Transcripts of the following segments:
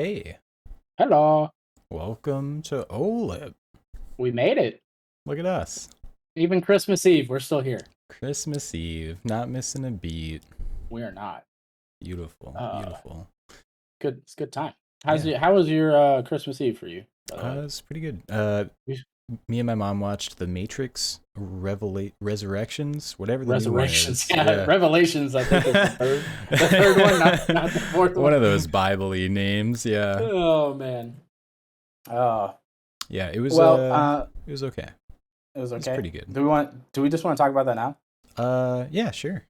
Hey, Hello. welcome to OLIP. We made it. Look at us. Even Christmas Eve, we're still here. Christmas Eve, not missing a beat. We are not. Beautiful, Uh, beautiful. good. It's a good time. Yeah, How was your Christmas Eve for you, by the way? it's pretty good. You- Me and my mom watched The Matrix Resurrections, whatever the new one Resurrections, is. yeah. Yeah. Revelations, I think is the third one, not the fourth One one. of those Bible-y names, yeah. Oh man. Uh, Yeah, well, it was okay. it was It was okay. pretty good. Do we just want to talk about that now? Yeah, sure.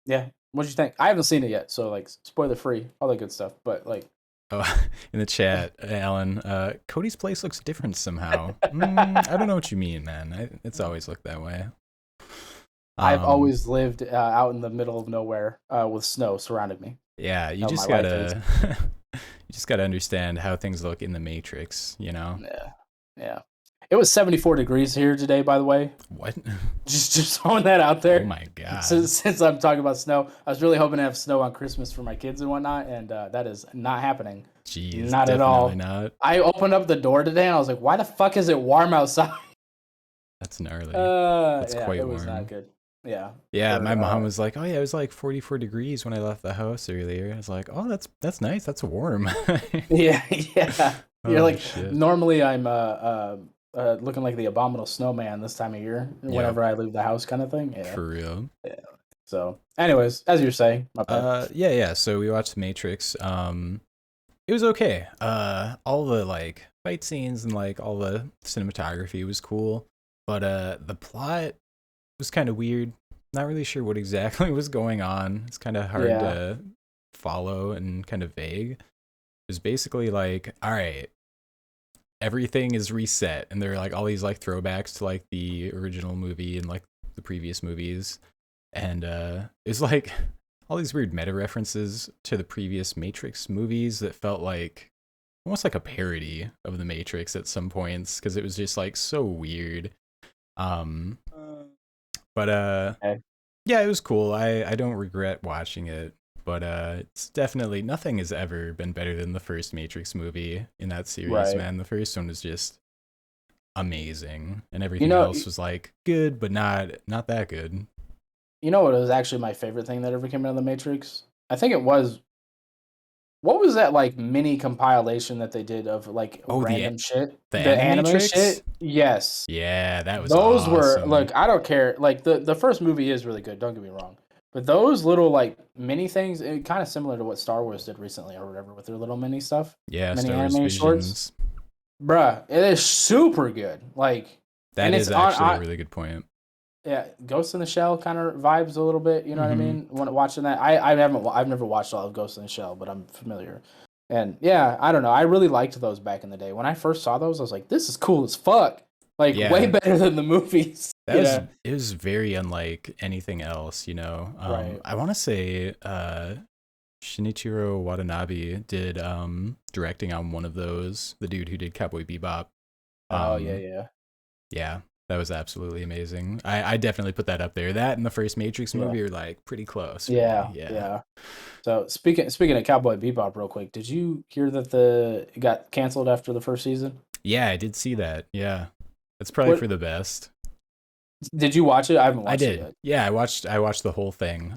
Yeah. What'd you think? I haven't seen it yet, so like spoiler free, all that good stuff. But like, Oh, in the chat, Alan, Cody's place looks different somehow. I don't know what you mean, man. It's always looked that way. I've Um, always lived out in the middle of nowhere with snow surrounding me. yeah, How my life is. you just gotta understand how things look in the Matrix, you know? Yeah, yeah. It was 74 degrees here today, by the way. What? Just throwing that out Oh there. my god. Since I'm talking about snow, I was really hoping to have snow on Christmas for my kids and whatnot, and that is not happening. Jeez, Not at definitely all. not. I opened up the door today and I was like, "Why the fuck is it warm outside?" That's gnarly. That's Yeah, it quite was not warm. good. Yeah, Yeah, my for mom was like, "Oh yeah, it was like 44 degrees when I left the house earlier." I was like, "Oh, that's nice. That's warm." yeah, yeah. You're Oh like shit. normally I'm looking like the abominable snowman this time of year Yep, whenever I leave the house, kind of thing. Yeah. for real. Yeah. So, anyways, as you're saying, my bad. Yeah. So we watched The Matrix. It was okay. All the like fight scenes and like all the cinematography was cool, but the plot was kind of weird. Not really sure what exactly was going on. It's kind of hard Yeah, to follow and kind of vague. It was basically like, all right, everything is reset, and there are like all these like throwbacks to like the original movie and like the previous movies, and it's like all these weird meta references to the previous Matrix movies that felt like almost like a parody of the Matrix at some points because it was just like so weird. Um, but okay. yeah, it was cool. I don't regret watching it, but it's definitely nothing has ever been better than the first Matrix movie in that series. Right. Man, the first one was just amazing, and You everything know, else was like good, but not that good. you know what was actually my favorite thing that ever came out of the Matrix? I think it was what was that like mini compilation that they did of like Oh, random shit? the The anime Animatrix. shit? Yes. Yeah, that was Those were awesome. like I don't care. Like the first movie is really good, don't get me wrong. But those little like mini things, kind of similar to what Star Wars did recently or whatever with their little mini stuff, Yeah, mini Star Wars anime shorts. Visions. Bruh, it is super good. Like, That and it's is on. actually a really good point. Yeah, Ghost in the Shell kind of vibes a little bit. You know what I Mm-hmm. mean? When watching that, I've never watched all of Ghost in the Shell, but I'm familiar. And yeah, I don't know. I really liked those back in the day. When I first saw those, I was like, "This is cool as fuck!" Like way Yeah, better than the movies. that You was know? it was very unlike anything else. Right. I want to say Shinichiro Watanabe did directing on one of those. The dude who did Cowboy Bebop. Oh yeah, Um, yeah, yeah, that was absolutely amazing. I definitely put that up there. That and the first Matrix yeah, movie are like pretty close for me. yeah, Yeah. yeah. So speaking of Cowboy Bebop, real quick, did you hear that it got canceled after the first season? Yeah, I did see that. Yeah. That's probably for What the best. did you watch it? I haven't I watched it did. yet. Yeah, I watched the whole thing.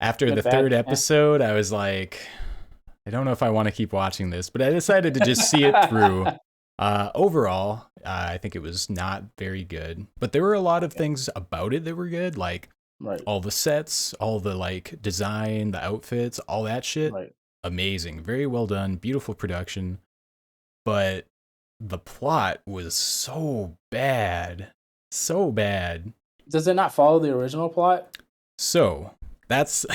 After the Good, third bad, eh? episode, I was like, I don't know if I want to keep watching this, but I decided to just see it through. Overall, I think it was not very good, but there were a lot of Yeah, things about it that were good, like right, all the sets, all the like design, the outfits, all that shit. right. Amazing, very well done, beautiful production, but the plot was so bad, so bad. Does it not follow the original plot? So that's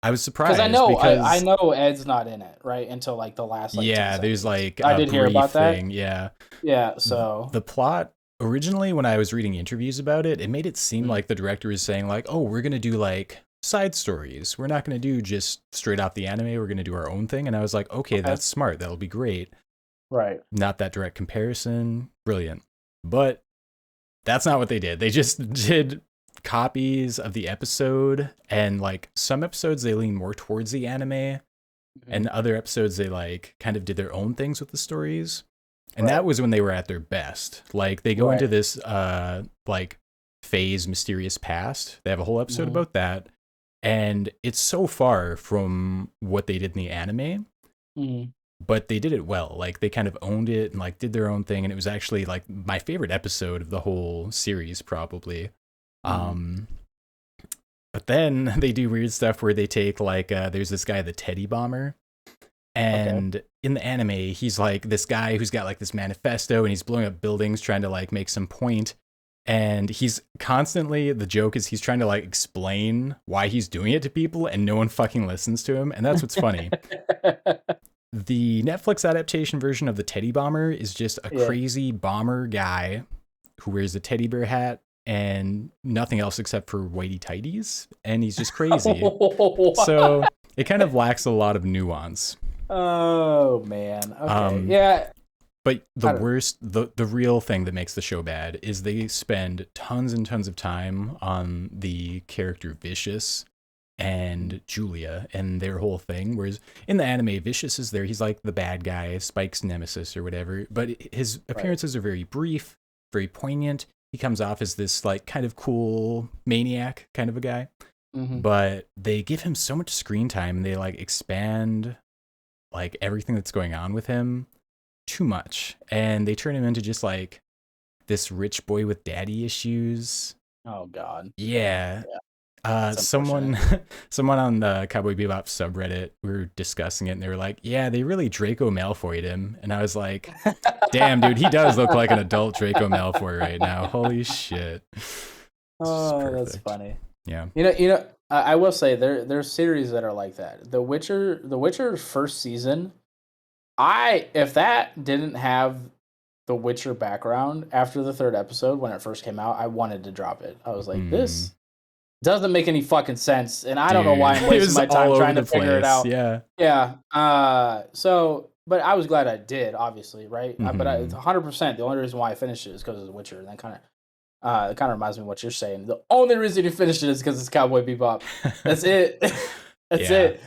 I was Because surprised I because know Ed's not in it, right? Until like the last like 10 yeah, there's seconds. like I a did hear brief about that. thing. Yeah, Yeah, so the plot originally when I was reading interviews about it, it made it seem mm, like the director was saying like, "Oh, we're gonna do like side stories. We're not gonna do just straight off the anime. We're gonna do our own thing." And I was like, "Okay, okay, that's smart. That'll be great." right. Not that direct comparison, brilliant. But that's not what they did. They just did copies of the episode, and like some episodes they lean more towards the anime, and other episodes they like kind of did their own things with the stories. And Right. that was when they were at their best. Like they go into this like phase mysterious past. They have a whole episode about that. And it's so far from what they did in the anime, but they did it well. Like they kind of owned it and like did their own thing. And it was actually like my favorite episode of the whole series, probably. But then they do weird stuff where they take like there's this guy, the Teddy Bomber. And in the anime, he's like this guy who's got like this manifesto and he's blowing up buildings trying to like make some point. And he's constantly, the joke is he's trying to like explain why he's doing it to people and no one fucking listens to him. And that's what's funny. The Netflix adaptation version of the Teddy Bomber is just a crazy bomber guy who wears a teddy bear hat and nothing else except for whitey tighties. And he's just crazy. So it kind of lacks a lot of nuance. Oh man. Okay. Yeah. But the worst, the real thing that makes the show bad is they spend tons and tons of time on the character Vicious and Julia and their whole thing. Whereas in the anime, Vicious is there. He's like the bad guy, Spike's nemesis or whatever. But his appearances are very brief, very poignant. He comes off as this like kind of cool maniac kind of a guy. But they give him so much screen time and they like expand like everything that's going on with him too much, and they turn him into just like this rich boy with daddy issues. Oh god. Yeah. Someone on the Cowboy Bebop subreddit, we were discussing it and they were like, yeah, they really Draco Malfoyed him. And I was like, damn dude, he does look like an adult Draco Malfoy right now. Holy shit. Oh, that's funny. Yeah. You know, I will say there's series that are like that. The Witcher first season, if that didn't have the Witcher background after the third episode when it first came out, I wanted to drop it. I was like, this doesn't make any fucking sense, and I don't know why I'm wasting my time trying to figure it out. Yeah. So, but I was glad I did, obviously, right? But 100%, the only reason why I finished it is because of the Witcher, and that kind of it kind of reminds me of what you're saying. The only reason you finished it is because it's Cowboy Bebop. That's it. That's it.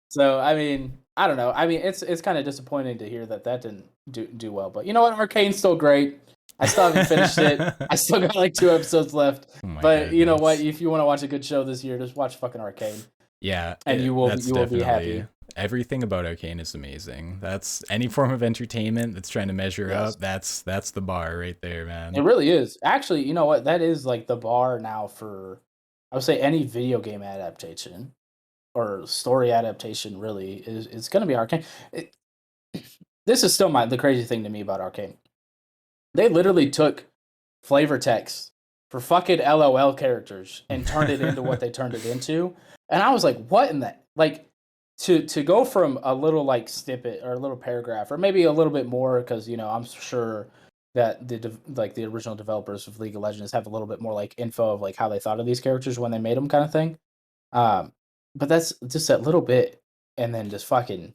So, I mean, I don't know. I mean, it's kind of disappointing to hear that didn't do well. But you know what? Arcane's still great. I still haven't finished it. I still got like 2 episodes left. But you know what? If you want to watch a good show this year, just watch fucking Arcane. Yeah. And you will be happy. Everything about Arcane is amazing. That's any form of entertainment that's trying to measure up. That's the bar right there, man. It really is. Actually, you know what? That is like the bar now for, I would say, any video game adaptation or story adaptation. Really is. It's going to be Arcane. This is still the crazy thing to me about Arcane. They literally took flavor text for fucking LOL characters and turned it into what they turned it into. And I was like, what in that? Like, to go from a little like snippet or a little paragraph or maybe a little bit more, because you know I'm sure that the original developers of League of Legends have a little bit more like info of like how they thought of these characters when they made them, kind of thing. But that's just that little bit, and then just fucking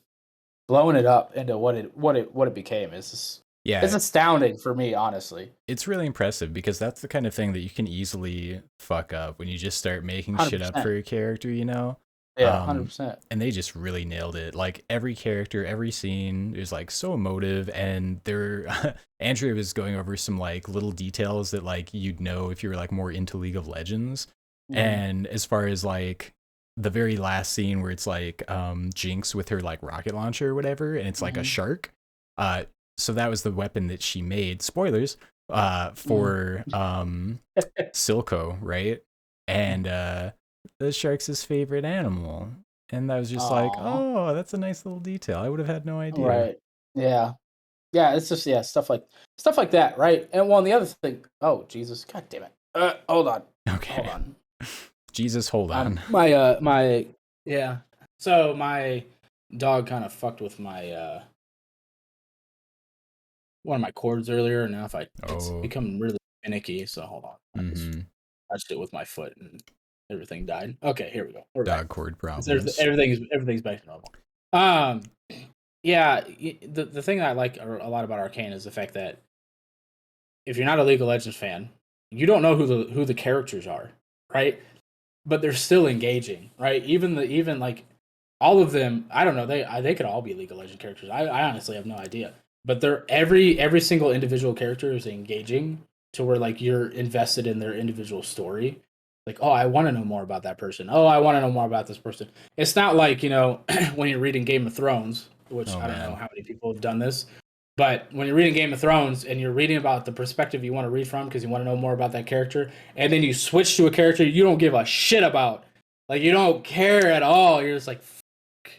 blowing it up into what it became is just, it's astounding for me, honestly. It's really impressive because that's the kind of thing that you can easily fuck up when you just start making 100%. Shit up for your character, you know? Yeah, 100%. And they just really nailed it. Like every character, every scene is like so emotive, and Andrea was going over some like little details that like you'd know if you were like more into League of Legends. And as far as like the very last scene where it's like Jinx with her like rocket launcher or whatever, and it's like a shark. So that was the weapon that she made. Spoilers for Silco, right? And the shark's his favorite animal. And I was just like, oh, that's a nice little detail. I would have had no idea. Right. Yeah. Yeah, it's just stuff like that, right? And the other thing, oh Jesus, god damn it. Hold on. Okay. Hold on. Jesus, hold on. My yeah. So my dog kind of fucked with my one of my cords earlier, and now it's become really finicky, so hold on. I just touched it with my foot and everything died. Okay, here we go. We're dog back. cord problems. Everything's back to normal. Yeah, the thing that I like a lot about Arcane is the fact that if you're not a League of Legends fan, you don't know who the characters are, right? But they're still engaging, right? Even like all of them. I don't know. They could all be League of Legends characters. I honestly have no idea. But they're every single individual character is engaging to where like you're invested in their individual story. Like, oh, I want to know more about that person. Oh, I want to know more about this person. It's not like, when you're reading Game of Thrones, which Oh I don't know man. how many people have done this, but when you're reading Game of Thrones and you're reading about the perspective you want to read from because you want to know more about that character, and then you switch to a character you don't give a shit about, like you don't care at all. You're just like, I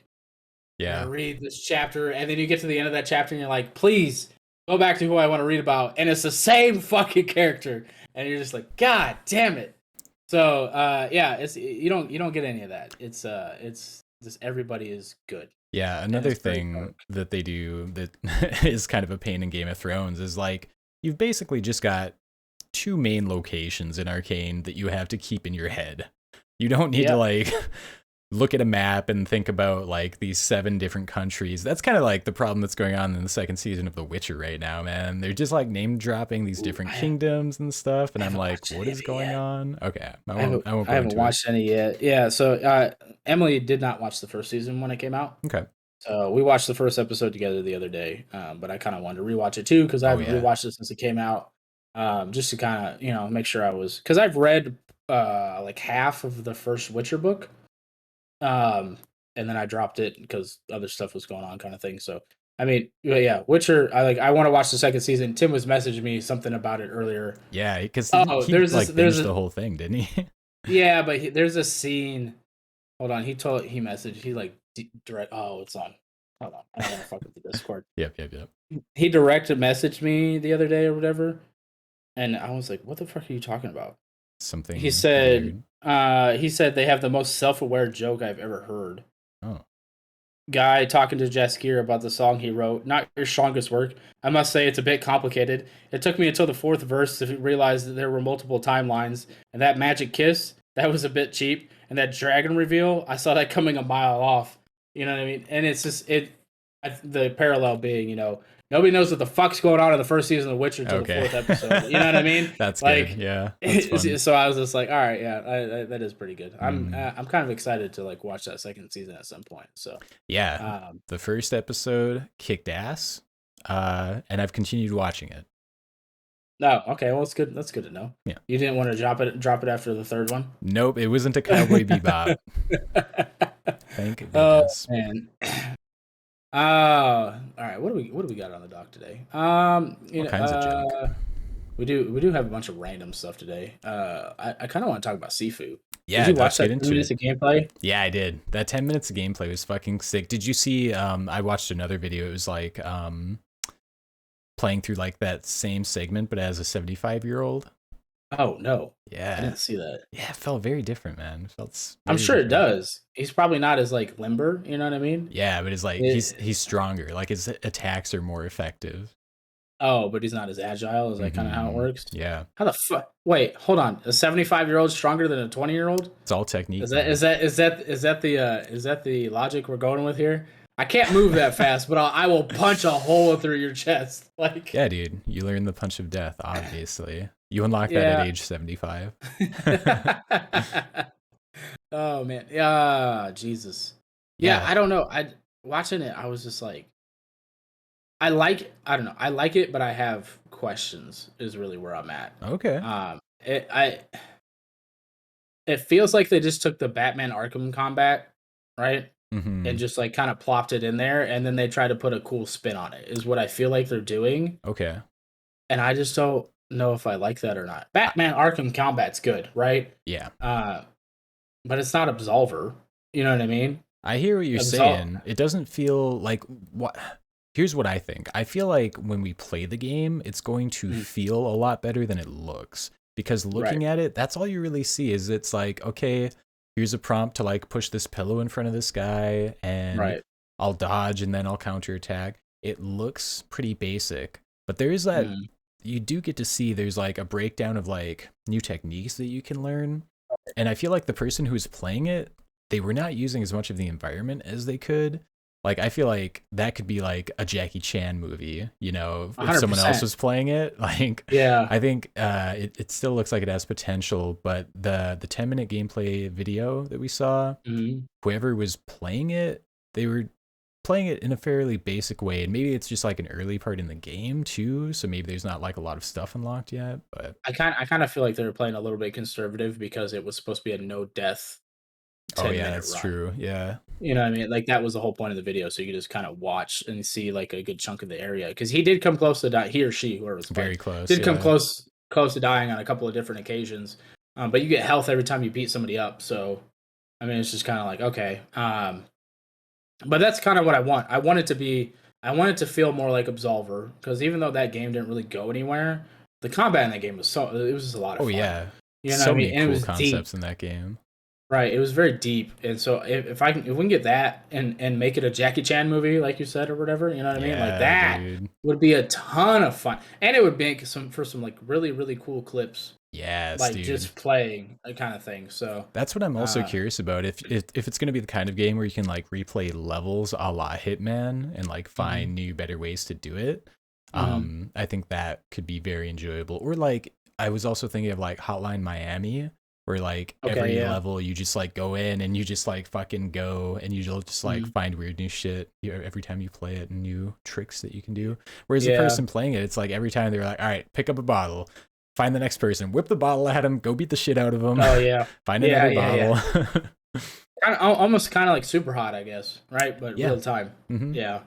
gotta Yeah. read this chapter, and then you get to the end of that chapter, and you're like, please go back to who I want to read about, and it's the same fucking character, and you're just like, God damn it. So yeah, it's you don't get any of that. It's just everybody is good, Yeah, and another it's very thing dark. that they do that is kind of a pain in Game of Thrones is like you've basically just got two main locations in Arcane that you have to keep in your head. You don't need to Yep. like look at a map and think about like these 7 different countries. That's kind of like the problem that's going on in the second season of The Witcher right now, man. They're just like name dropping these Ooh, different kingdoms and stuff, and I I'm haven't like, watched what any of is it going yet. on? Okay, I haven't I won't I go haven't into it. watched any yet. Yeah, so Emily did not watch the first season when it came out. Okay. So we watched the first episode together the other day, but I kind of wanted to rewatch it too because I Oh haven't yeah. rewatched it since it came out, just to kind of make sure I was because I've read like half of the first Witcher book, um, and then I dropped it because other stuff was going on, kind of thing. So I mean, yeah, Witcher. I want to watch the second season. Tim was messaging me something about it earlier. Yeah, because Oh, he like there's binged the a whole thing, didn't he? yeah, but there's a scene. Hold on, he messaged. He like direct. Oh, it's on. Hold on, I don't want to fuck with the Discord. Yep, yep, yep. He directed messaged me the other day or whatever, and I was like, "What the fuck are you talking about?" He Something said, weird. he said they have the most self-aware joke I've ever heard. Oh. Guy talking to Jaskier about the song he wrote. Not your strongest work. I must say it's a bit complicated. It took me until the fourth verse to realize that there were multiple timelines, and that magic kiss that was a bit cheap, and that dragon reveal I saw that coming a mile off. You know what I mean? And it's just the parallel being nobody knows what the fuck's going on in the first season of The Witcher until the Okay. fourth episode. You know what I mean? That's good. Like, Yeah, that's fun. so I was just like, all right, yeah, that is pretty good. Mm. I'm kind of excited to like watch that second season at some point. So. Yeah, Um, the first episode kicked ass, and I've continued watching it. no, okay, well, it's good. That's good to know. Yeah. You didn't want to drop it after the third one. Nope, it wasn't a Cowboy Bebop. Thank Oh goodness. man. All right. What do we got on the dock today? All kinds of junk. We do have a bunch of random stuff today. I kind of want to talk about Sifu. Did Yeah, you watch let's that get 10 into minutes it. of gameplay? Yeah, I did. That 10 minutes of gameplay was fucking sick. Did you see I watched another video. It was like playing through like that same segment but as a 75-year-old. Oh no, I Yeah. didn't see that. Yeah, it felt very different, man. It felt I'm very sure it different. does. He's probably not as like limber. You know what I mean? Yeah, but it's like It, he's stronger. Like his attacks are more effective. oh, but he's not as agile. Is that kind of how it Hmm. works? Yeah, How the fuck? Wait, hold on. A 75-year-old stronger than a 20-year-old? it's all technique, Is that man. is that is that is that the logic we're going with here? I can't move that fast, but I will punch a hole through your chest. Like, Yeah, dude, you learn the punch of death. Obviously, you unlock that at yeah. age 75. Oh man, yeah, Jesus. Yeah, Yeah. I don't know. I watching it, I was just like, I don't know. I like it, but I have questions. Is really where I'm at. Okay. It feels like they just took the Batman Arkham combat, right? And Hmm. just like kind of plopped it in there, and then they try to put a cool spin on it. Is what I feel like they're doing, Okay. and I just don't know if I like that or not. Batman Arkham combat's good, right? Yeah. Uh, but it's not Absolver. You know what I mean? I hear what you're Absol. saying. It doesn't feel like what. Here's what I think. I feel like when we play the game, it's going to Mhm. feel a lot better than it looks. Because Right, looking at it, that's all you really see is it's like, okay, here's a prompt to like push this pillow in front of this guy and right. I'll dodge and then I'll counterattack. It looks pretty basic. But there is that Mm, you do get to see there's like a breakdown of like new techniques that you can learn. And I feel like the person who's playing it, they were not using as much of the environment as they could. Like I feel like that could be like a Jackie Chan movie, you know, if someone else 100%. was playing it. Like Yeah. I think it still looks like it has potential, but the 10-minute gameplay video that we saw, Mhm. whoever was playing it, they were playing it in a fairly basic way, and maybe it's just like an early part in the game too, so maybe there's not like a lot of stuff unlocked yet, but I kind of feel like they were playing a little bit conservative because it was supposed to be a no death oh 10 yeah, minute that's run. true. Yeah. You know what I mean? Like that was the whole point of the video, so you could just kind of watch and see like a good chunk of the area because he did come close to die. He or she, whoever was playing, Very close, did come yeah. close to dying on a couple of different occasions. But you get health every time you beat somebody up. So I mean, it's just kind of like okay. But that's kind of what I want. I want it to feel more like Absolver because even though that game didn't really go anywhere, the combat in that game was it was just a lot of Oh fun. yeah. You know what I So mean? many And it cool was deep. concepts in that game. Right, it was very deep, and so if we can get that and make it a Jackie Chan movie, like you said, or whatever, you know what I mean? Like Yeah, that dude. would be a ton of fun, and it would make some like really cool clips, Yes, like dude. just playing a kind of thing. So, That's what I'm also uh, curious about. If it's gonna be the kind of game where you can like replay levels a la Hitman and like mhm, find new, better ways to do it, mhm. I think that could be very enjoyable. Or like I was also thinking of like Hotline Miami, where like Okay, every yeah, level you just like go in and you just like fucking go and you'll just like mhm, find weird new shit every time you play it and new tricks that you can do. Whereas the yeah, person playing it, it's like every time they're like, all right, pick up a bottle, find the next person, whip the bottle at him, go beat the shit out of him, oh yeah, find yeah, another yeah, yeah. bottle. Kind of almost kind of like Super Hot, I guess, right? But Yeah. real time. Hmm. Yeah.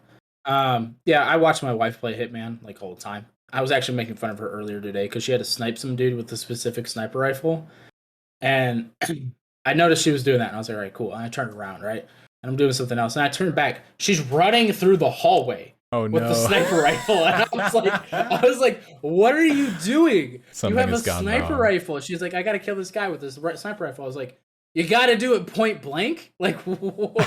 Yeah, I watched my wife play Hitman like all the time. I was actually making fun of her earlier today because she had to snipe some dude with a specific sniper rifle, and I noticed she was doing that, and I was like, all right, cool. And I turned around, right, and I'm doing something else, and I turned back. She's running through the hallway Oh with the no. sniper rifle, and I was like, what are you doing? You Something have a has gone sniper wrong. rifle. She's like, I gotta kill this guy with this sniper rifle. I was like, you gotta do it point blank, like, like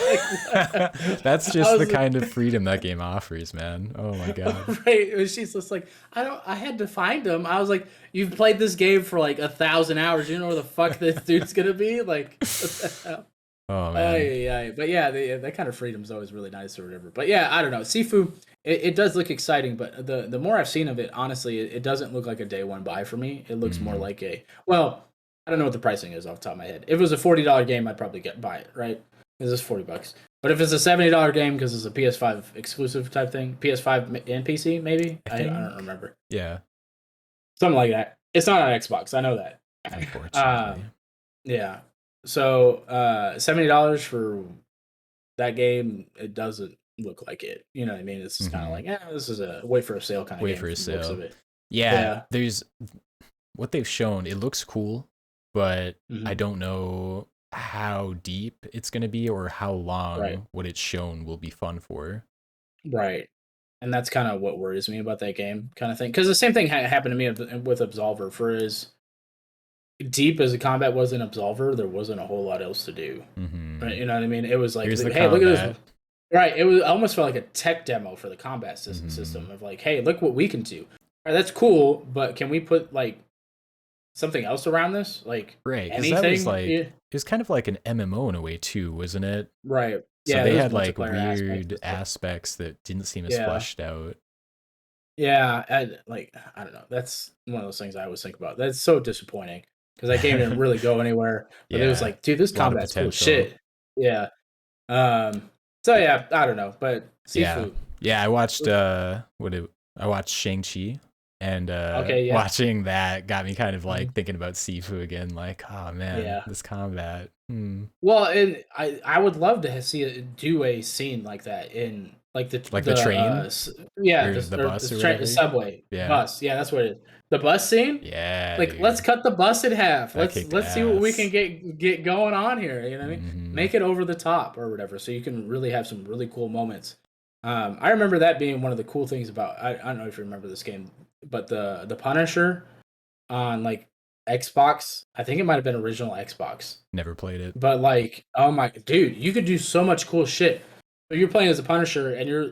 That's I just the was kind of freedom that game offers, man. Oh my god. right. And she's just like, I had to find him. I was like, you've played this game for like 1,000 hours. You know where the fuck this dude's gonna be? Like, what the hell? Oh man. Yeah. But yeah, that kind of freedom is always really nice or whatever. But yeah, I don't know. Sifu, it does look exciting, but the more I've seen of it, honestly, it doesn't look like a day one buy for me. It looks more Hmm. like well, I don't know what the pricing is off the top of my head. If it was a $40 game, I'd probably buy it, right? This is $40. But if it's a $70 game because it's a PS5 exclusive type thing, PS5 and PC maybe, I I don't think, remember, yeah, something like that. It's not on Xbox. I know that. unfortunately. Yeah. So $70 for that game, it doesn't look like it. You know what I mean? It's just kind of Hmm. like, this is a wait for a sale kind of Wait game for a from the looks of sale. it. Yeah, Yeah. there's what they've shown. It looks cool, but I Hmm. don't know how deep it's going to be or how Right. long what it's shown will be fun for. Right. And that's kind of what worries me about that game, kind of thing. Because the same thing happened to me with Absolver. For as deep as the combat was in Absolver, there wasn't a whole lot else to do. Right? Hmm. You know what I mean? It was like, Here's the hey, look at this. combat. Right. It was almost felt like a tech demo for the combat Hmm. system of like, hey, look what we can do. All right, that's cool, but can we put like something else around this? Like Right, because that was anything? like Yeah. it was kind of like an MMO in a way too, wasn't it? Right. So Yeah, they there's had like multiplayer aspects weird and stuff. aspects that didn't seem as Yeah. fleshed out. Yeah. Like, I don't know. That's one of those things I always think about. That's so disappointing because that game didn't really go anywhere. But it was Yeah, like, dude, this a lot of combat's cool as potential. shit. Yeah. Um. So yeah, I don't know, but Yeah, Sifu. yeah. I watched I watched Shang-Chi, and Okay. Yeah. watching that got me kind of like Mhm. thinking about Sifu again. Like, oh man, Yeah. this combat. Hmm. Well, and I would love to see it do a scene like that in like Like the train yeah or the or bus or the whatever. subway Yeah, bus, yeah, that's what it is, the bus scene. yeah, Like, let's dude, cut the bus in half. that Let's kicked let's see what we can ass. get going on here. You know what I mean? Hmm. Make it over the top or whatever, so you can really have some really cool moments. I remember that being one of the cool things about I don't know if you remember this game, but the Punisher on like Xbox, I think it might have been original Xbox. Never played it. But like, oh my dude, you could do so much cool shit. But you're playing as a Punisher, and you're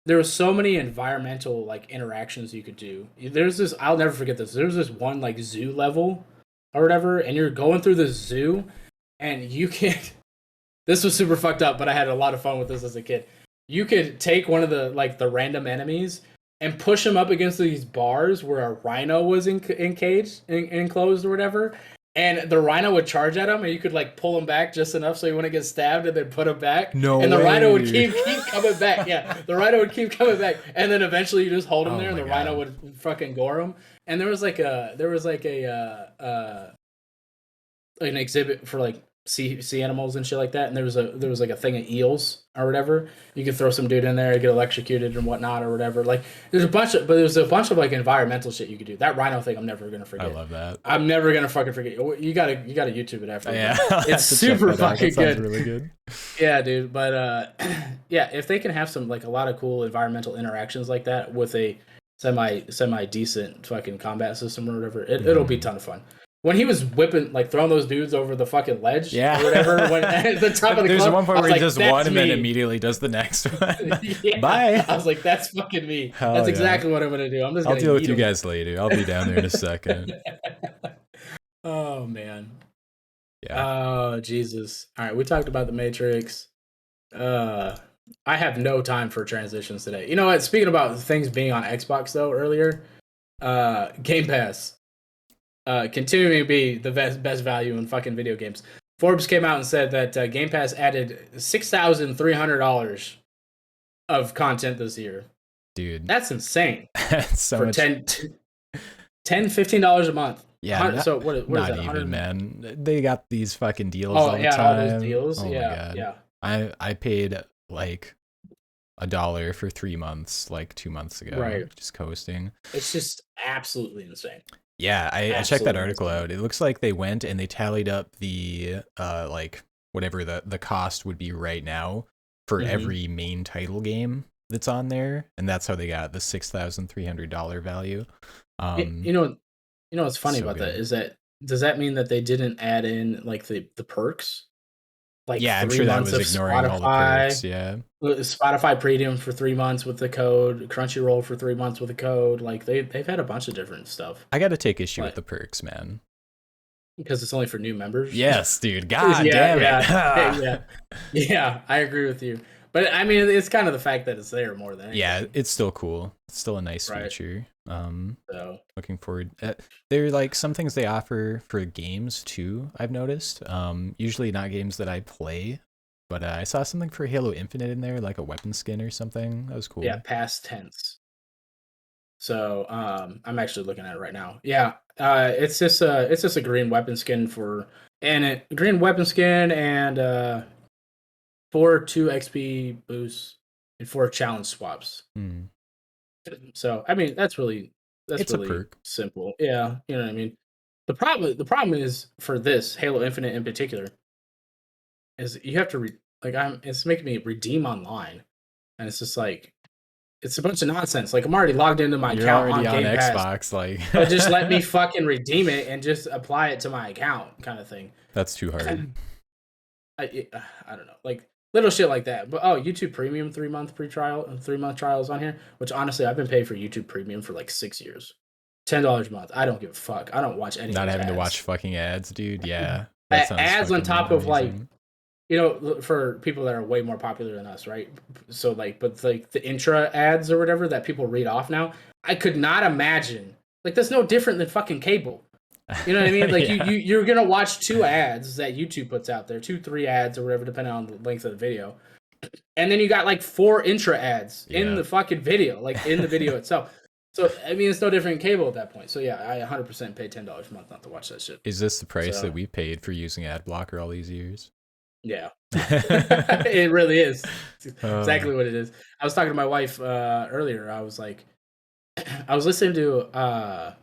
there was so many environmental like interactions you could do. There's this, I'll never forget this. There's this one like zoo level or whatever, and you're going through the zoo, and you can This was super fucked up, but I had a lot of fun with this as a kid. You could take one of the random enemies and push him up against these bars where a rhino was enclosed or whatever, and the rhino would charge at him, and you could like pull him back just enough so he wouldn't get stabbed, and then put him back. No and the way. rhino would keep coming back. Yeah, the rhino would keep coming back, and then eventually you just hold him there, and the rhino would fucking gore him. And there was like an exhibit for like sea animals and shit like that, and there was like a thing of eels or whatever. You could throw some dude in there, get electrocuted and whatnot or whatever. Like there's a bunch of like environmental shit you could do. That rhino thing I'm never gonna forget. I love that. I'm never gonna fucking forget. You gotta YouTube it after. Yeah, it's super fucking good. Really good. Yeah, dude. But yeah, if they can have some like a lot of cool environmental interactions like that with a semi decent fucking combat system or whatever, it'll be a ton of fun. When he was throwing those dudes over the fucking ledge, or whatever, when at the top of the There's club, one point where he does one and me. then immediately does the next one. Yeah. Bye. I was like, that's fucking me. Hell That's exactly what I'm gonna do. I'll deal with you guys later. I'll be down there in a second. Oh man. Yeah. Oh Jesus. All right, we talked about the Matrix. I have no time for transitions today. You know what? Speaking about things being on Xbox though, earlier, Game Pass. Continuing to be the best value in fucking video games. Forbes came out and said that Game Pass added $6,300 of content this year. Dude, that's insane. That's so for much. $15 a month. Yeah. So what is not that? Even, man. They got these fucking deals all the time. All those deals. Oh yeah, my God. yeah. I paid like $1 for 3 months, like 2 months ago. Right. Just coasting. It's just absolutely insane. Yeah, I checked that article out. It looks like they went and they tallied up the like whatever the cost would be right now for every main title game that's on there, and that's how they got the $6,300 value. You know what's funny about that is that does that mean that they didn't add in like the perks? Like yeah, I'm sure that was ignoring Spotify, all the perks. Yeah, Spotify Premium for 3 months with the code, Crunchyroll for 3 months with the code. Like they've had a bunch of different stuff. I got to take issue with the perks, man. Because it's only for new members. Yes, dude. God damn it. Yeah, I agree with you. But I mean, it's kind of the fact that it's there more than anything. Yeah, it's still cool. It's still a nice feature. So looking forward. There are like some things they offer for games too. I've noticed. Usually not games that I play, but I saw something for Halo Infinite in there, like a weapon skin or something. That was cool. Yeah, past tense. So I'm actually looking at it right now. Yeah, it's just a green weapon skin and 4 2 XP boosts and 4 challenge swaps. So I mean that's really a perk. Simple. Yeah, you know what I mean. The problem is for this Halo Infinite in particular is you have to it's making me redeem online, and it's just like it's a bunch of nonsense. Like I'm already logged into my account on Game Pass, Xbox, like but just let me fucking redeem it and just apply it to my account, kind of thing. That's too hard. I don't know, like little shit like that. But YouTube Premium 3-month trial is on here, which honestly I've been paying for YouTube Premium for like 6 years. $10 a month. I don't give a fuck. I don't watch any. Not having to watch fucking ads, dude. Yeah, ads on top of like, you know, for people that are way more popular than us, right? So like, but like the intra ads or whatever that people read off now, I could not imagine. Like that's no different than fucking cable. You know what I mean? Like you're gonna watch 2 ads that YouTube puts out there, 2-3 ads or whatever, depending on the length of the video, and then you got like 4 intra ads in the fucking video, like in the video itself. So I mean, it's no different than cable at that point. So yeah, I 100% pay $10 a month not to watch that shit. Is this the price that we paid for using ad blocker all these years? Yeah, it really is. It's exactly what it is. I was talking to my wife earlier. I was like, I was listening to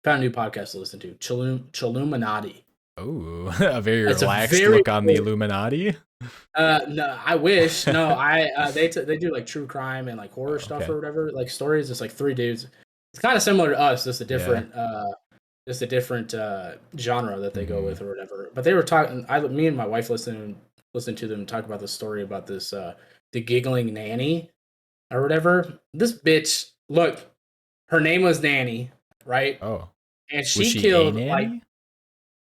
found a new podcast to listen to, Chilluminati. Oh, a very relaxed look on the Illuminati. No, I wish. No, they do like true crime and like horror stuff or whatever, like stories. It's like 3 dudes. It's kind of similar to us, just a different genre that they go with or whatever. But they were talking. Me and my wife listened to them talk about the story about this the giggling nanny or whatever. This bitch, look, her name was Nanny, right? Oh. And she killed like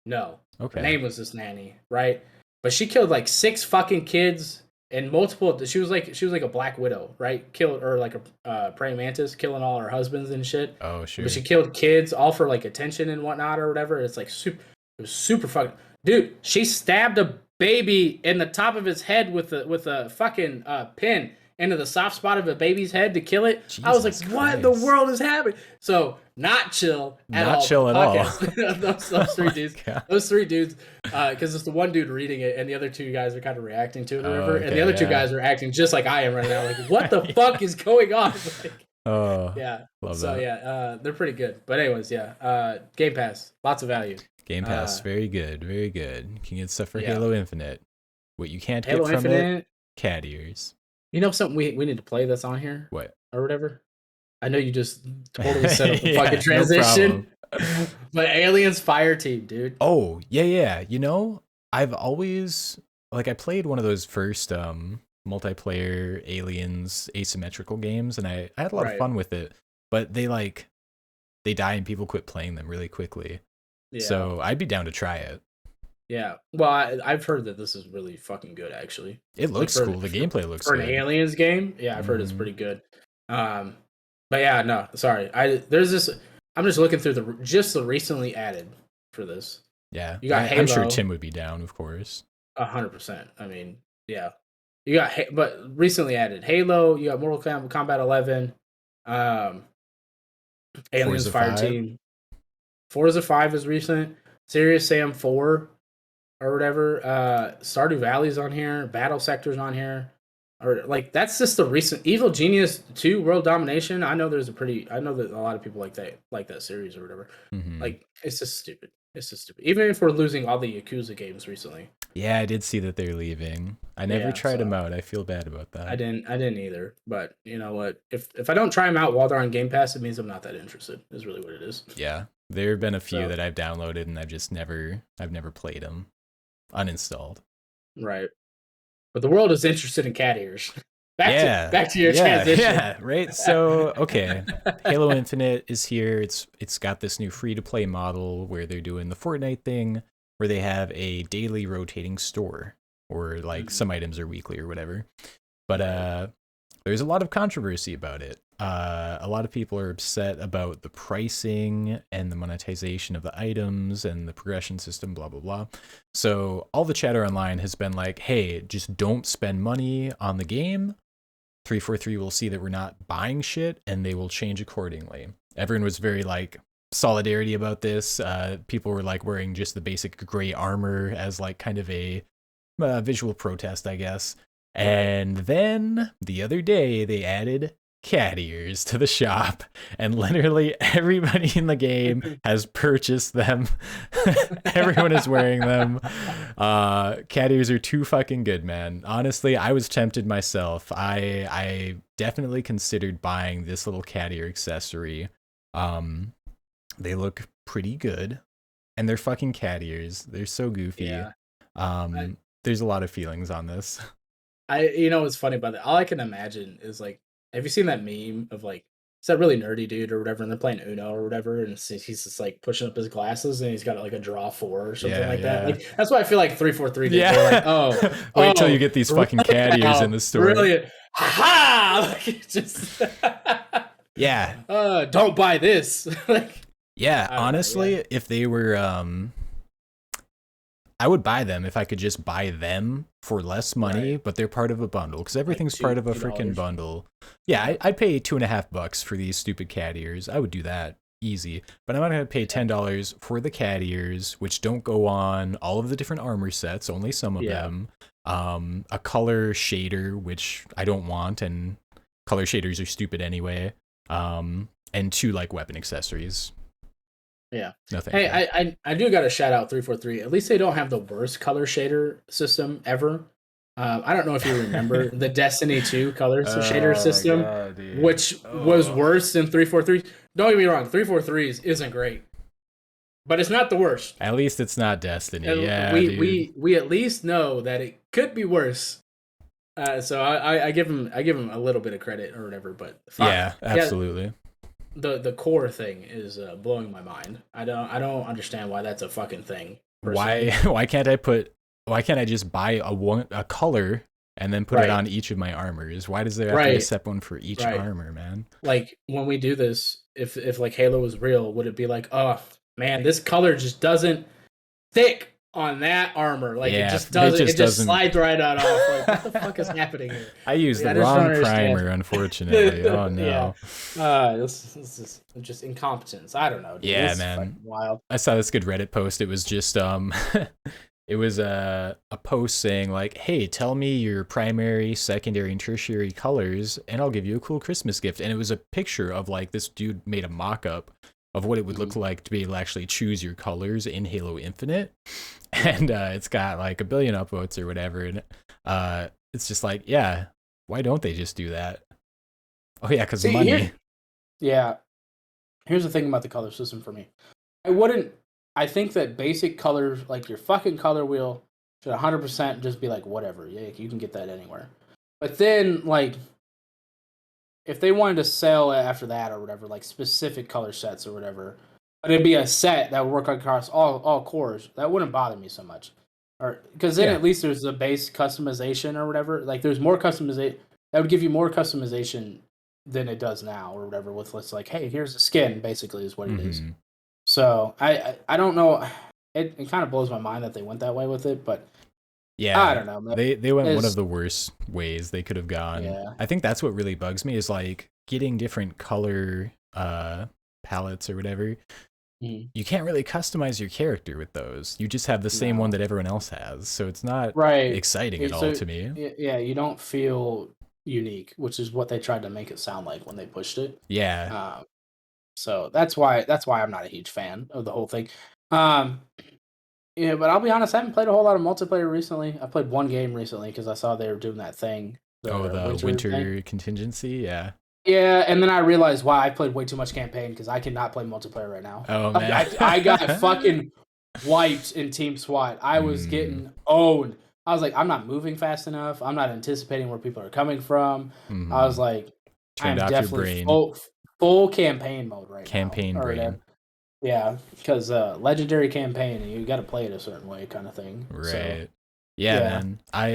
no. Okay. Her name was this nanny, right? but she killed like 6 fucking kids and multiple. She was like a Black Widow, right? Killed or like a praying mantis, killing all her husbands and shit. Oh, sure. But she killed kids all for like attention and whatnot or whatever. It's like super. It was super fucking. Dude, she stabbed a baby in the top of his head with a fucking pin into the soft spot of a baby's head to kill it. Jesus I was like, what in the Christ. world is happening? So not chill at Not all. chill at all. those three Oh my dudes. God. Those 3 dudes, because it's the one dude reading it, and the other 2 guys are kind of reacting to it or whatever. Okay, and the other 2 yeah. guys are acting just like I am right now. Like, what the fuck is going on? Like, Oh, yeah. love So that. yeah, they're pretty good. But anyways, yeah. Game Pass, lots of value. Game Pass, very good, very good. You can get stuff for Yeah. Halo Infinite. What you can't Halo get from Infinite. it, cat ears. You know something we need to play that's on here What? or whatever. I know you just totally set up the Yeah, fucking no transition. problem. But Aliens Fire Team, dude. Oh, yeah. You know, I've always like I played one of those first multiplayer Aliens asymmetrical games, and I had a lot of Right. fun with it. But they die and people quit playing them really quickly. Yeah. So I'd be down to try it. Yeah. Well, I've heard that this is really fucking good, actually. It looks for- cool. The gameplay looks For good. an Aliens game, yeah, I've heard it's Mhm. pretty good. But yeah, no, sorry. There's this. I'm just looking through the recently added for this. Yeah. You got I'm sure Halo. Tim would be down, of course. 100%. I mean, yeah. You got, but recently added Halo. You got Mortal Kombat 11. Aliens Forza Fire 5. Team. Forza 5 is recent. Serious Sam 4 or whatever. Stardew Valley's on here. Battle Sector's on here. Or like that's just the recent Evil Genius 2 World Domination. I know that a lot of people like that series or whatever. Mhm. Like it's just stupid. It's just stupid. Even if we're losing all the Yakuza games recently. Yeah, I did see that they're leaving. I never Yeah, tried them so- out. I feel bad about that. I didn't either. But you know what? If I don't try them out while they're on Game Pass, it means I'm not that interested. Is really what it is. Yeah, there have been a few So- that I've downloaded and I've never played them. Uninstalled. Right. But the world is interested in cat ears. Back to your transition. Yeah, right. So, okay, Halo Infinite is here. It's got this new free to play model where they're doing the Fortnite thing, where they have a daily rotating store, or like some items are weekly or whatever. But there's a lot of controversy about it. A lot of people are upset about the pricing and the monetization of the items and the progression system, blah, blah, blah. So all the chatter online has been like, hey, just don't spend money on the game. 343 will see that we're not buying shit and they will change accordingly. Everyone was very like solidarity about this. People were like wearing just the basic gray armor as like kind of a visual protest, I guess. And then the other day they added cat ears to the shop, and literally everybody in the game has purchased them. Everyone is wearing them. Cat ears are too fucking good, man. Honestly, I was tempted myself. I definitely considered buying this little cat ear accessory. They look pretty good, and they're fucking cat ears. They're so goofy. Yeah. There's a lot of feelings on this. You know what's funny about that? All I can imagine is like, have you seen that meme of like, it's that really nerdy dude or whatever, and they're playing Uno or whatever, and he's just like pushing up his glasses and he's got like a draw 4 or something like that. Like that's why I feel like 343 did. Yeah. They're like, oh, wait till you get these fucking cat ears in the store. Brilliant. Ha! Like it's just Yeah. Don't buy this. Like Yeah, I don't know, honestly, yeah. if they were I would buy them if I could just buy them for less money, Right. but they're part of a bundle because everything's $2 part of a freaking bundle. Yeah, I'd pay $2.50 for these stupid cat ears. I would do that easy, but I'm not gonna pay $10 for the cat ears, which don't go on all of the different armor sets, only some of Yeah. them. A color shader, which I don't want, and color shaders are stupid anyway. And 2 like weapon accessories. Yeah. Nothing. Hey, I do got to shout out 343. At least they don't have the worst color shader system ever. I don't know if you remember the Destiny 2 color shader system, which was worse than 343. Don't get me wrong, 343's isn't great, but it's not the worst. At least it's not Destiny. And Yeah, we at least know that it could be worse. So I give him a little bit of credit or whatever, but fuck. Yeah, absolutely. The core thing is blowing my mind. I don't understand why that's a fucking thing. personally. Why can't I put why can't I just buy a color and then put it Right. on each of my armors? Why does there have to be a Right. separate one for each Right. armor, man? Like when we do this, if like Halo was real, would it be like, oh man, this color just doesn't thick on that armor? Like it Yeah, just it doesn't. It just just doesn't. slides right on off. Like what the fuck is happening here? I used Like, the I just don't wrong understand. primer, unfortunately. Oh Yeah. no. This is just incompetence. I don't know, dude. Yeah, It's fucking man. wild. I saw this good Reddit post. It was just it was a post saying like, "Hey, tell me your primary, secondary, and tertiary colors, and I'll give you a cool Christmas gift." And it was a picture of like this dude made a mock-up of what it would look like to be able to actually choose your colors in Halo Infinite, and it's got like a billion upvotes or whatever, and it's just like, yeah, why don't they just do that? Oh yeah, because See, money. yeah. Here's the thing about the color system for me. I wouldn't. I think that basic colors, like your fucking color wheel, should 100% just be like whatever. Yeah, you can get that anywhere. But then, like, if they wanted to sell it after that or whatever, like specific color sets or whatever, but it'd be a set that would work across all cores, that wouldn't bother me so much. Or because then Yeah. at least there's a base customization or whatever. Like there's more customization that would give you more customization than it does now or whatever. With let's like, hey, here's a skin, basically is what it is. Mm-hmm. So I don't know. It kind of blows my mind that they went that way with it, but I Yeah, don't know, man. they went one of It's the worst ways they could have gone. yeah. I think that's what really bugs me is like getting different color palettes or whatever. Mhm. You can't really customize your character with those. You just have the same one No. that everyone else has. So it's not Right. exciting at all So to me. yeah, you don't feel unique, which is what they tried to make it sound like when they pushed it. Yeah. Um, so that's why I'm not a huge fan of the whole thing. Um, yeah, but I'll be honest, I haven't played a whole lot of multiplayer recently. I played one game recently because I saw they were doing that thing, Oh, the the winter thing. winter contingency. Yeah. Yeah, and then I realized, wow, I played way too much campaign because I cannot play multiplayer right now. Oh Like, man. I got fucking wiped in Team SWAT. I was Mm, getting owned. I was like, I'm not moving fast enough. I'm not anticipating where people are coming from. I was mm. like, I Turned am off your definitely brain. full campaign mode right now, Campaign or whatever. brain. Yeah, because legendary campaign, and you got to play it a certain way, kind of thing. So Right. Yeah, yeah, man. I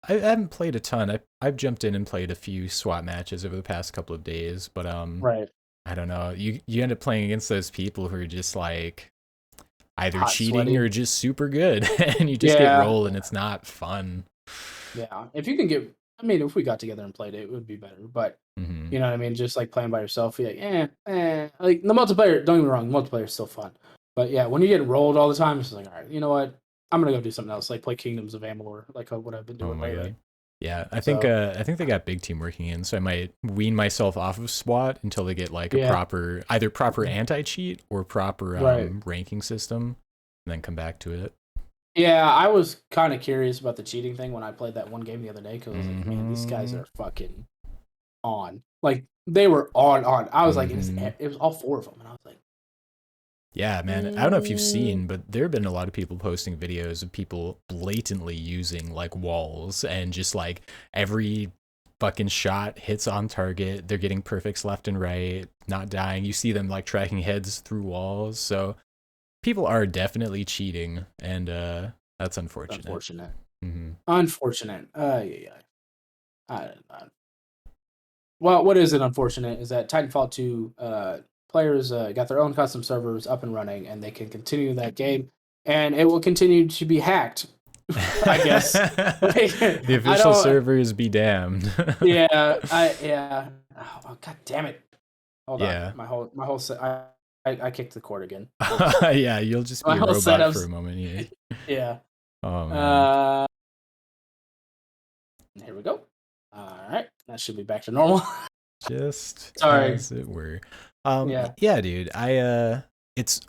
haven't played a ton. I've jumped in and played a few SWAT matches over the past couple of days, but right. I don't know. You end up playing against those people who are just like either Hot, cheating sweaty. or just super good, and you just get Yeah, rolled, and it's not fun. yeah. If you can get, I mean, if we got together and played it, it would be better. But Hmm. you know what I mean? Just like playing by yourself, you're like, Like the multiplayer, don't get me wrong, multiplayer is still fun. But yeah, when you get rolled all the time, it's like, all right, you know what? I'm gonna go do something else, like play Kingdoms of Amalur, like what I've been Oh doing my lately. god. Yeah, So I think they got big team working in, so I might wean myself off of SWAT until they get like a yeah, proper either proper anti cheat or proper right. ranking system, and then come back to it. Yeah, I was kind of curious about the cheating thing when I played that one game the other day because I was like, man, these guys Hmm. are fucking on. Like they were on. I was like, Hmm. it was all four of them, and I was like, Yeah, man. I don't know if you've mm, seen, but there have been a lot of people posting videos of people blatantly using like walls and just like every fucking shot hits on target. They're getting perfects left and right, not dying. You see them like tracking heads through walls. So people are definitely cheating, and that's unfortunate. unfortunate, Hmm. unfortunate. Yeah. Well, what is it unfortunate is that Titanfall 2 players got their own custom servers up and running, and they can continue that game, and it will continue to be hacked. I guess. Like, The I official don't. servers be damned. Yeah, yeah. Oh, god damn it! Hold on, Yeah. my whole set. I kicked the cord again. Yeah, you'll just My be a whole robot for setup's a moment here. yeah. Oh man. Uh, Here we go. All right, that should be back to normal. Just Sorry. as it were. Yeah. Yeah, dude. It's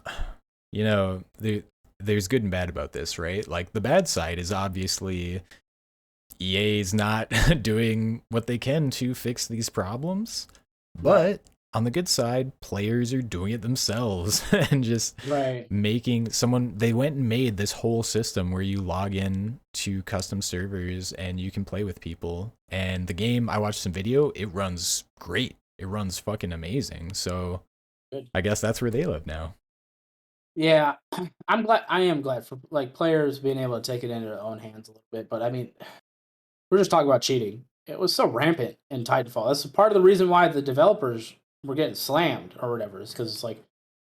there's good and bad about this, right? Like the bad side is obviously EA's not doing what they can to fix these problems. Right. But on the good side, players are doing it themselves and just Right. making someone they went and made this whole system where you log in to custom servers and you can play with people. And the game, I watched some video, it runs great. It runs fucking amazing. So Good. I guess that's where they live now. Yeah, I'm glad. I am glad for like players being able to take it into their own hands a little bit. But I mean, we're just talking about cheating. It was so rampant in Titanfall. That's part of the reason why the developers were getting slammed or whatever. Is because it's like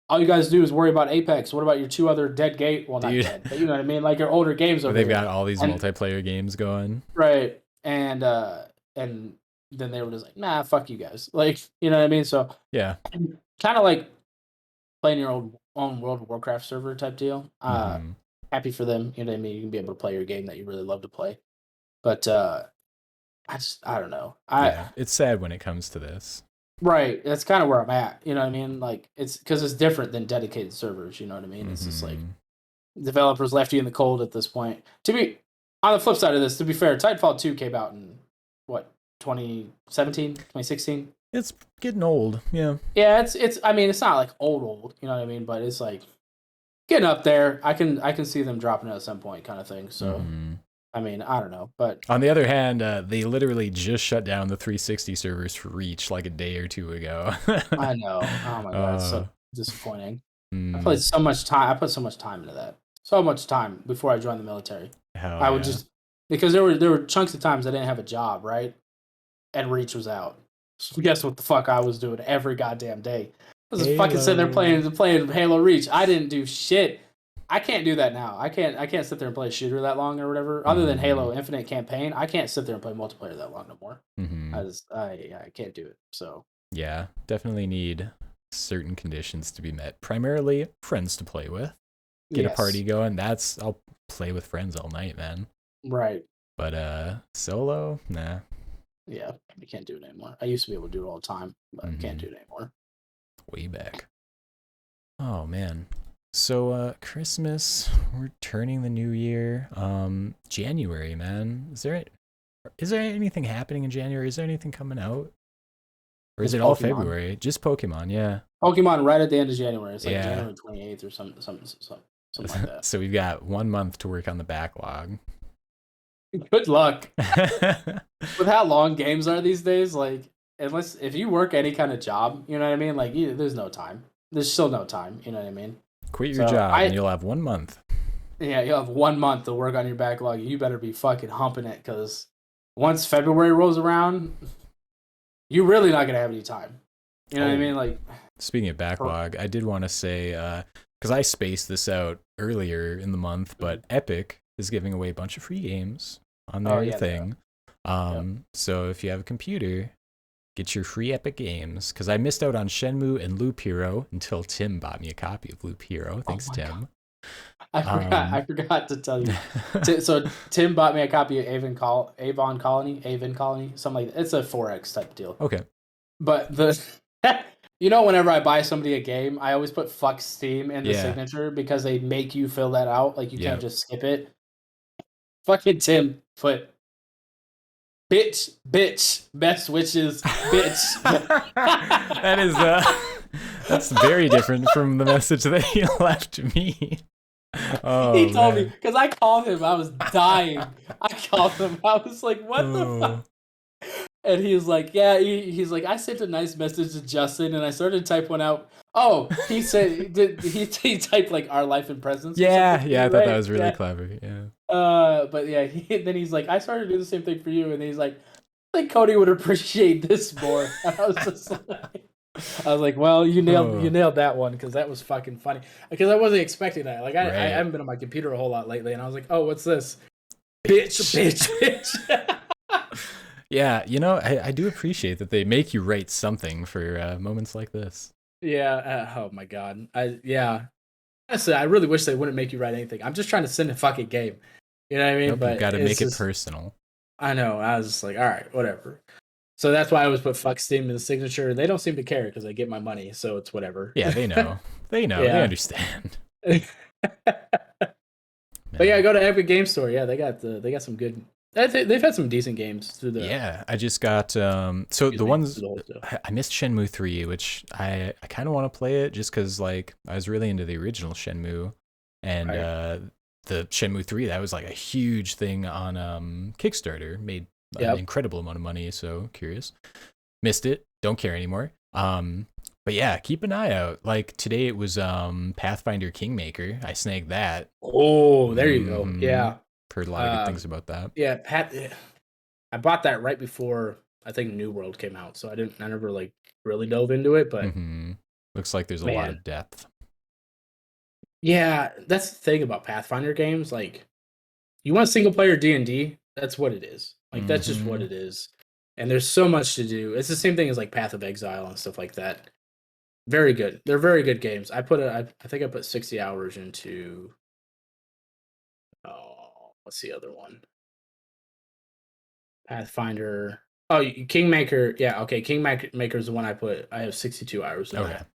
all you guys do is worry about Apex. What about your two other dead game? Well, not Dude. dead, but you know what I mean. Like your older games Where over they've here, got all these and multiplayer games going. right, and then they were just like, nah, fuck you guys. Like you know what I mean. So Yeah. kind of like playing your own World of Warcraft server type deal. Mm-hmm. Happy for them. You know what I mean. You can be able to play your game that you really love to play. But I don't know. Yeah, it's sad when it comes to this. Right. That's kind of where I'm at. You know what I mean? Like it's because it's different than dedicated servers. You know what I mean? It's just like Mm-hmm. developers left you in the cold at this point. To be on the flip side of this, to be fair, Titanfall 2 came out in what 2017, 2016. It's getting old. Yeah. Yeah, it's. I mean, it's not like old. You know what I mean? But it's like getting up there. I can see them dropping it at some point, kind of thing. So Mm-hmm. I mean, I don't know, but On the other hand, they literally just shut down the 360 servers for Reach like a day or two ago. I know. Oh my god, it's uh, so disappointing. I mm, played so much time. I put so much time into that. So much time before I joined the military. hell I would yeah. just because there were chunks of times I didn't have a job, right? And Reach was out. So guess what the fuck I was doing every goddamn day? I was just fucking sitting there Halo. playing Halo Reach. I didn't do shit. I can't do that now. I can't sit there and play a shooter that long or whatever. Other than Mm-hmm. Halo Infinite campaign, I can't sit there and play multiplayer that long no more. Mm-hmm. I can't do it. So Yeah, definitely need certain conditions to be met. Primarily friends to play with. Get a yes, party going. I'll play with friends all night, man. right. But solo, nah. Yeah, I can't do it anymore. I used to be able to do it all the time, but I can't Mm-hmm. do it anymore. Way back. Oh man. So Christmas, we're turning the new year. January, man. Is there anything happening in January? Is there anything coming out? Or is It's it all Pokemon. February? Just Pokemon, yeah. Pokemon right at the end of January. It's like Yeah. January 28th or something like that. So we've got 1 month to work on the backlog. Good luck. With how long games are these days, like unless if you work any kind of job, you know what I mean? Like there's no time. There's still no time, you know what I mean? Quit your So job and you'll have 1 month. yeah, you'll have 1 month to work on your backlog. You better be fucking humping it because once February rolls around, you're really not gonna have any time. You know what I Oh, mean? Like, speaking of backlog, I did want to say, because I spaced this out earlier in the month, but Epic is giving away a bunch of free games on oh their yeah, they are. thing. Yep. So if you have a computer, get your free Epic games. Because I missed out on Shenmue and Loop Hero until Tim bought me a copy of Loop Hero. Oh Thanks, my god. Tim. I forgot. I Um, forgot to tell you. So Tim bought me a copy of Avon Colony, something like that. It's a 4X type deal. okay. But the whenever I buy somebody a game, I always put fuck Steam in the Yeah. signature because they make you fill that out. Like you can't Yep. just skip it. Fucking Tim put bitch, best wishes, bitch. That is that's very different from the message that he left me. Oh He told me man. because I called him. I was dying. I called him. I was like, "What the fuck?" Oh. And he was like, "Yeah." He's like, "I sent a nice message to Justin, and I started to type one out." Oh, he said, "Did he typed like our life in presence or something Yeah, for yeah, I you, thought that right?" was really Yeah. clever. Yeah. But yeah, then he's like, "I started to do the same thing for you," and he's like, "I think Cody would appreciate this more." And I was just like, I was like, "Well, you Oh, nailed that one because that was fucking funny." Because I wasn't expecting that. Like I right. haven't been on my computer a whole lot lately, and I was like, "Oh, what's this?" Bitch. Yeah, I do appreciate that they make you write something for moments like this. Yeah. Oh my god. Yeah. Honestly, I really wish they wouldn't make you write anything. I'm just trying to send a fucking game. You know what I mean? Nope, you've But got to it's make it just personal. I know. I was just like, all right, whatever. So that's why I always put fuck Steam in the signature. They don't seem to care because I get my money, so it's whatever. Yeah, they know. They know. They Yeah. understand. But yeah, Man. go to Epic Game Store. Yeah, they got some good. They've had some decent games through the Yeah, I just got so excuse the me ones through the whole stuff. I missed Shenmue 3, which I kind of want to play it just cuz like I was really into the original Shenmue and Right. the Shenmue 3 that was like a huge thing on Kickstarter, made an Yep. incredible amount of money, so curious. Missed it, don't care anymore. But yeah, keep an eye out. Like today it was Pathfinder Kingmaker. I snagged that. Oh, there you go. Mm-hmm. Yeah. Heard a lot of good things about that. Yeah, I bought that right before I think New World came out, so I never like really dove into it, but Mm-hmm. Looks like there's a lot man, of depth. yeah, that's the thing about Pathfinder games. Like, you want single player D&D, that's what it is. Like, that's just what Mm-hmm. it is. And there's so much to do. It's the same thing as like Path of Exile and stuff like that. Very good. They're very good games. I think I put 60 hours into what's the other one? Pathfinder. Oh, Kingmaker. Yeah, okay. Kingmaker is the one I put. I have 62 hours in Okay. that.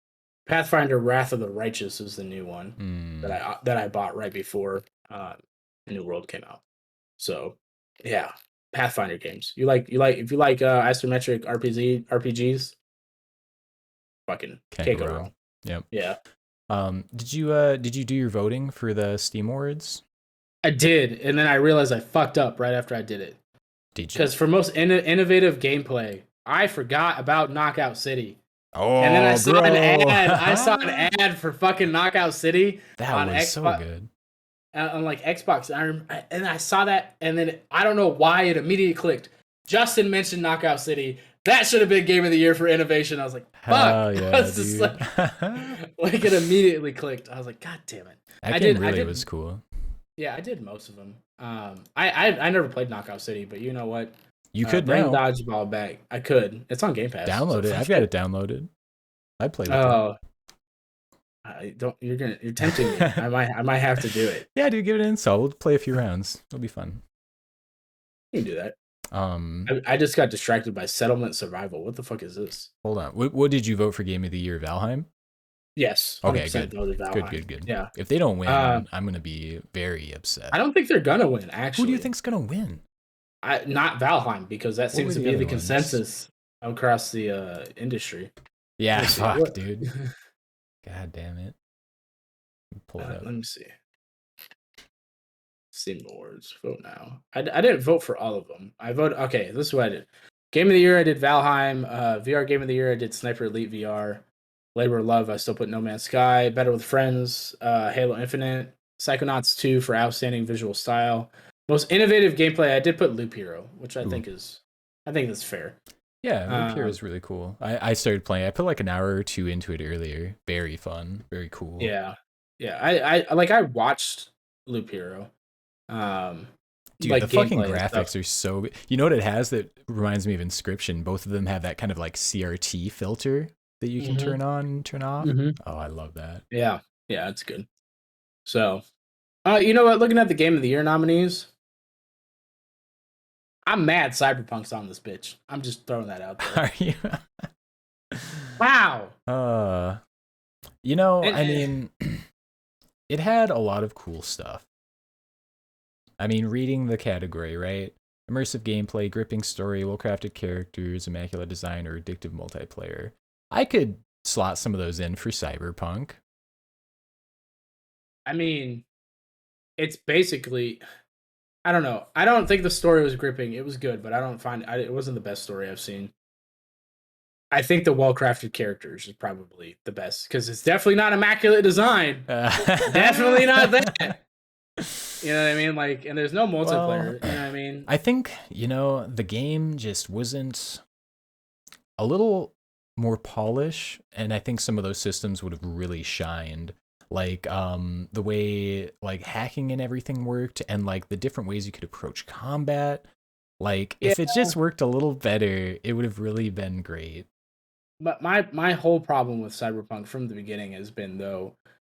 Pathfinder Wrath of the Righteous is the new one Mm. that I bought right before New World came out. So, yeah, Pathfinder games. If you like isometric RPGs, fucking Can't go can't go wrong. wrong. Yep. Yeah. Did you do your voting for the Steam Awards? I did, and then I realized I fucked up right after I did it. Did you? Because for most innovative gameplay, I forgot about Knockout City. And then I Oh, saw an bro. ad. I saw an ad for fucking Knockout City That on was so Xbox, good. on like Xbox. And I saw that, and then I don't know why it immediately clicked. Justin mentioned Knockout City. That should have been Game of the Year for innovation. I was like, fuck. Hell I yeah, was just dude. like it immediately clicked. I was like, God damn it. That game really was cool. Yeah, I did most of them. I never played Knockout City, but you know what? You could bring now Dodgeball back. I could. It's on Game Pass. download it. I've got it downloaded. I played with it. Oh, I don't. You're tempting me. I might have to do it. Yeah, dude, give it an install. We'll play a few rounds. It'll be fun. You can do that. I just got distracted by Settlement Survival. What the fuck is this? Hold on. What did you vote for Game of the Year, Valheim? Yes. 100% Okay, good. voted Valheim. Good. Yeah. If they don't win, I'm gonna be very upset. I don't think they're gonna win. Actually, Who do you think's gonna win? Not Valheim, because that seems to be the other consensus across the industry. Yeah, fuck, dude. God damn it. Pull it up. Let me see. Steam Awards. Vote now. I didn't vote for all of them. I voted. Okay, this is what I did. Game of the Year, I did Valheim. VR Game of the Year, I did Sniper Elite VR. Labor of Love, I still put No Man's Sky. Better with Friends, Halo Infinite. Psychonauts 2 for outstanding visual style. Most innovative gameplay, I did put Loop Hero, which I think that's fair. Yeah, Loop Hero is really cool. I started playing. I put like an hour or two into it earlier. Very fun. Very cool. Yeah. I watched Loop Hero. Dude, like the fucking graphics are so good. You know what it has that reminds me of Inscription? Both of them have that kind of like CRT filter that you can turn on and turn off. Oh, I love that. Yeah, it's good. So, you know what? Looking at the Game of the Year nominees, I'm mad Cyberpunk's on this bitch. I'm just throwing that out there. Are you? Wow. You know, I mean, it had a lot of cool stuff. I mean, reading the category, right? Immersive gameplay, gripping story, well-crafted characters, immaculate design, or addictive multiplayer. I could slot some of those in for Cyberpunk. I mean, it's basically, I don't know. I don't think the story was gripping. It was good, but it wasn't the best story I've seen. I think the well-crafted characters is probably the best, because it's definitely not immaculate design. Definitely not that. You know what I mean? Like, and there's no multiplayer. You know what I mean? I think, the game just wasn't a little more polish, and I think some of those systems would have really shined. Like, the way, like, hacking and everything worked, and, like, the different ways you could approach combat. Like, if it just worked a little better, it would have really been great. But my whole problem with Cyberpunk from the beginning has been, though,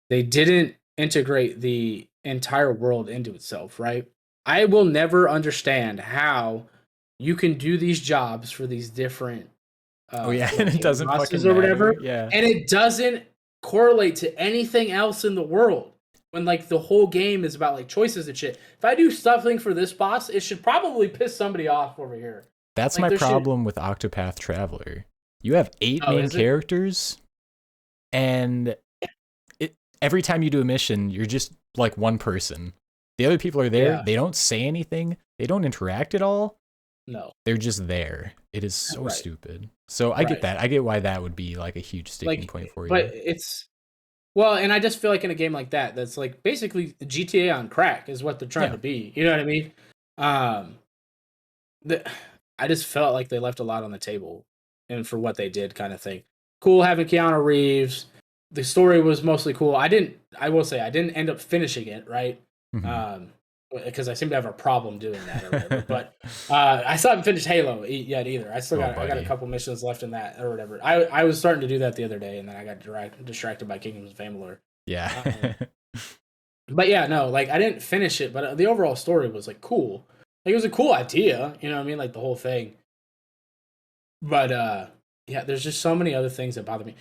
they didn't integrate the entire world into itself, right? I will never understand how you can do these jobs for these different and it doesn't fucking or whatever, and it doesn't correlate to anything else in the world, when like the whole game is about like choices and shit. If I do something for this boss, it should probably piss somebody off over here. That's like, my problem with Octopath Traveler. You have 8 main characters, and every time you do a mission, you're just like one person. The other people are there. Yeah. They don't say anything. They don't interact at all. No. They're just there. It is so Right. stupid. So I get Right. that. I get why that would be like a huge sticking Like, point for but you. it's well, and I just feel like in a game like that, that's like basically GTA on crack is what they're trying Yeah. to be. You know what I mean? Um, the, I just felt like they left a lot on the table, and for what they did, kind of thing. Cool having Keanu Reeves. The story was mostly cool. I didn't. I will say I didn't end up finishing it, right? Mhm. Because I seem to have a problem doing that or whatever. But I still haven't finished Halo yet either. Oh, I got a buddy. couple missions left in that or whatever. I was starting to do that the other day, and then I got distracted by Kingdoms of Amalur. Yeah. Um, but yeah, no, like I didn't finish it, but the overall story was like cool. Like it was a cool idea, you know what I mean? Like the whole thing. But yeah, there's just so many other things that bother me.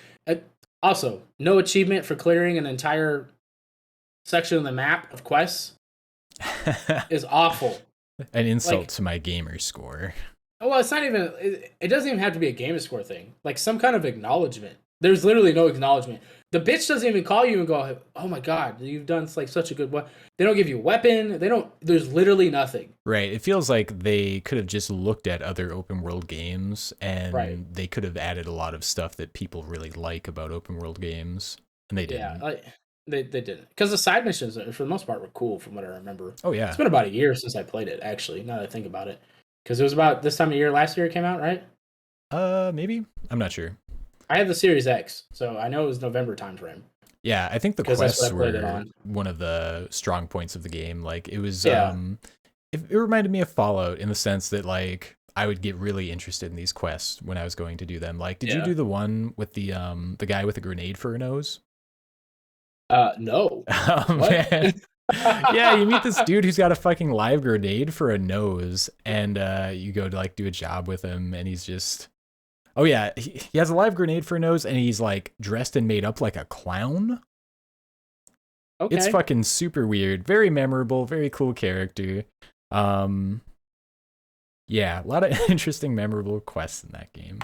Also, no achievement for clearing an entire section of the map of quests is awful. An insult Like, to my gamer score. well, it's not even. It doesn't even have to be a game score thing. Like some kind of acknowledgement. There's literally no acknowledgement. The bitch doesn't even call you and go, "Oh my god, you've done like such a good one." They don't give you a weapon. They don't. There's literally nothing. Right. It feels like they could have just looked at other open world games Right. and they could have added a lot of stuff that people really like about open world games. And they Yeah. didn't. Like they didn't because the side missions for the most part were cool from what I remember. Oh, It's yeah. been about a year since I played it actually. Now that I think about it, because it was about this time of year last year it came out, right? Maybe? I'm not sure. I had the Series X, so I know it was November time frame Yeah, I think the because that's what quests I played it were on. one of the strong points of the game. Like it was Yeah. it reminded me of Fallout in the sense that like I would get really interested in these quests when I was going to do them. Like, did you Yeah. do the one with the guy with a grenade for a nose? No. Oh What? man. Yeah, you meet this dude who's got a fucking live grenade for a nose, and you go to like do a job with him, and he's just oh yeah, he has a live grenade for a nose, and he's like dressed and made up like a clown. It's Okay. fucking super weird, very memorable, very cool character. Um, yeah, a lot of interesting, memorable quests in that game.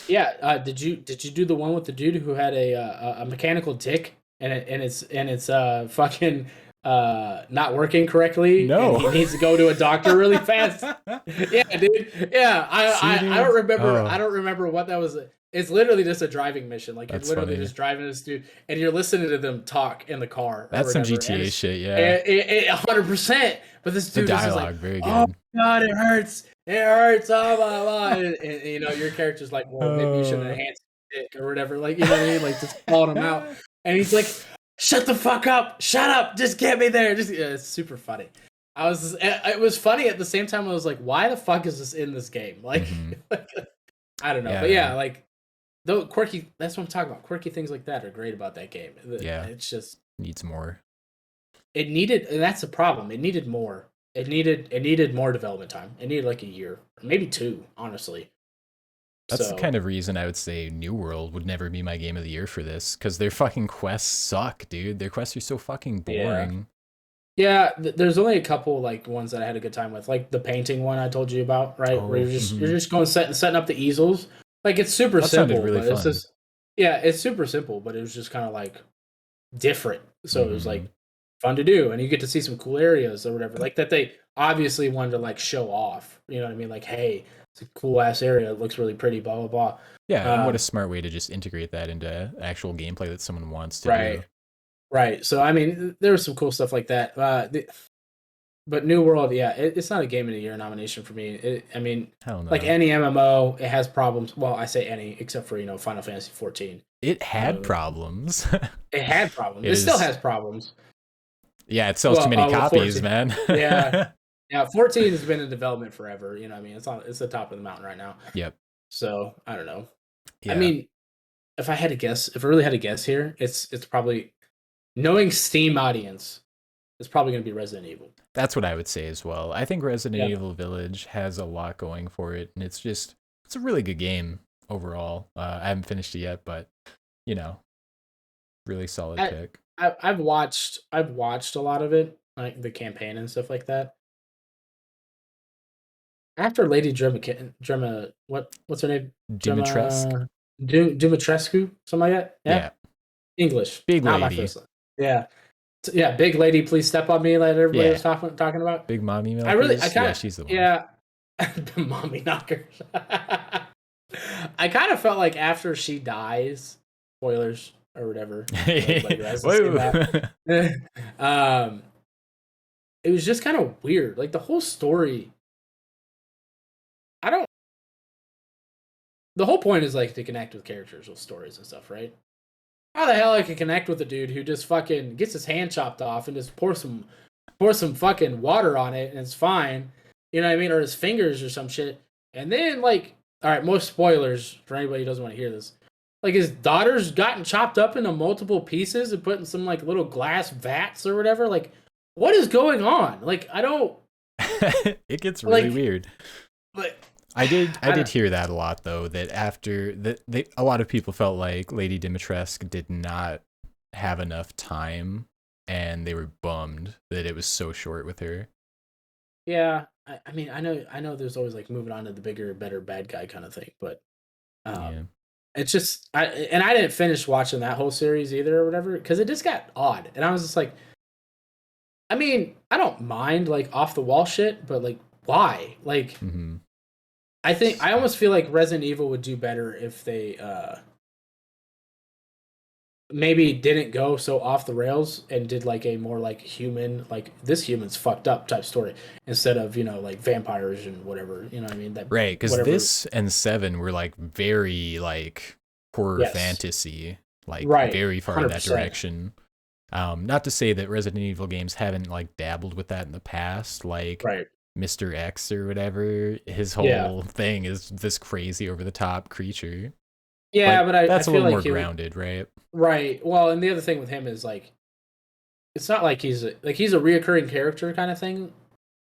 Yeah. Did you do the one with the dude who had a mechanical dick and it's fucking not working correctly and he No. needs to go to a doctor really fast? Yeah, dude. Yeah, See, I don't dude. remember. I Oh, don't remember what that was. It's literally just a driving mission. Like you're that's literally funny. just driving this dude, and you're listening to them talk in the car or That's some whatever. And GTA it's shit. Yeah, it 100%. But this the dude is just like, dialogue very oh good. god, it hurts. It hurts. Oh blah blah. And, you know your character's like, well, maybe you shouldn't Uh, enhance your dick or whatever. Like you know what I mean? Like just calling him out. And he's like, shut the fuck up. Shut up. Just get me there. Just yeah, it's super funny. It was funny at the same time. I was like, why the fuck is this in this game? Like, mhm. I don't know, but Yeah, yeah, like though quirky. That's what I'm talking about. Quirky things like that are great about that game. yeah, It's just needs more. it needed, and that's the problem. It needed more. It needed more development time. It needed like a year, maybe two, honestly. That's the So kind of reason I would say New World would never be my game of the year for this, because their fucking quests suck, dude. Their quests are so fucking yeah, boring. yeah. There's only a couple like ones that I had a good time with, like the painting one I told you about, right? Where Oh, you're just going setting up the easels. Like it's super that sounded simple, really but it's fun. just yeah, it's super simple, but it was just kind of like different. So it was Hmm. like fun to do, and you get to see some cool areas or whatever, like that they obviously wanted to like show off. You know what I mean? Like, hey, it's a cool ass area. It looks really pretty. Blah blah Yeah, and blah. what a smart way to just integrate that into actual gameplay that someone wants to Right, do. right. So I mean, there was some cool stuff like that. But New World, yeah, it's not a game of the year nomination for me. I mean, Hell like no. any MMO, it has problems. Well, I say any, except for Final Fantasy 14. It had Uh, problems. it had problems. It It still is, has problems. yeah, it sells too many Well, copies, 14. man. Yeah, yeah. 14 has been in development forever. You know, what I mean, it's the top of the mountain right now. Yep. So I don't know. I Yeah. mean, if I had to guess, if I really had to guess here, it's probably knowing Steam audience, it's probably going to be Resident Evil. That's what I would say as well. I think Resident Yeah, Evil Village has a lot going for it, and it's a really good game overall. I haven't finished it yet, but you know, really solid I, pick. I've watched a lot of it, like the campaign and stuff like that. After Lady Drema, what's her name? Dimitrescu? Drema Dumitrescu, something like that. Yeah, Yeah, English, big not my lady, first. Yeah, yeah, big lady, please step on me, like everybody yeah, was talking about. big mommy I milkers. kind Yeah, of, she's the one. yeah, The mommy knockers. I kind of felt like after she dies, spoilers or whatever, for everybody who hasn't seen Whoa. that. um, it was just kind of weird. Like the whole story. I don't. The whole point is like to connect with characters with stories and stuff, right? How the hell I can connect with a dude who just fucking gets his hand chopped off and just pour some fucking water on it and it's fine, you know what I mean, or his fingers or some shit, and then like, all right, most spoilers for anybody who doesn't want to hear this. Like his daughter's gotten chopped up into multiple pieces and put in some like little glass vats or whatever. Like, what is going on? Like, I don't. It gets really Like, weird. like I did hear that a lot though. That after that, a lot of people felt like Lady Dimitrescu did not have enough time, and they were bummed that it was so short with her. Yeah, I mean, I know. There's always like moving on to the bigger, better bad guy kind of thing, but Yeah. it's just I didn't finish watching that whole series either or whatever because it just got odd, and I was just like, I mean, I don't mind like off the wall shit, but like, why? Like, Mm-hmm. I think I almost feel like Resident Evil would do better if they maybe didn't go so off the rails and did like a more like human, like this human's fucked up type story instead of, you know, like vampires and whatever, you know what I mean? That Right, because whatever. this and Seven were like very like horror Yes. fantasy, like Right. very far in that 100%. direction. Not to say that Resident Evil games haven't like dabbled with that in the past, like Right. Mr. X or whatever. His Yeah. whole thing is this crazy over the top creature. Yeah, but I That's a feel little like more grounded, right? right. Well, and the other thing with him is like it's not like he's a reoccurring character kind of thing.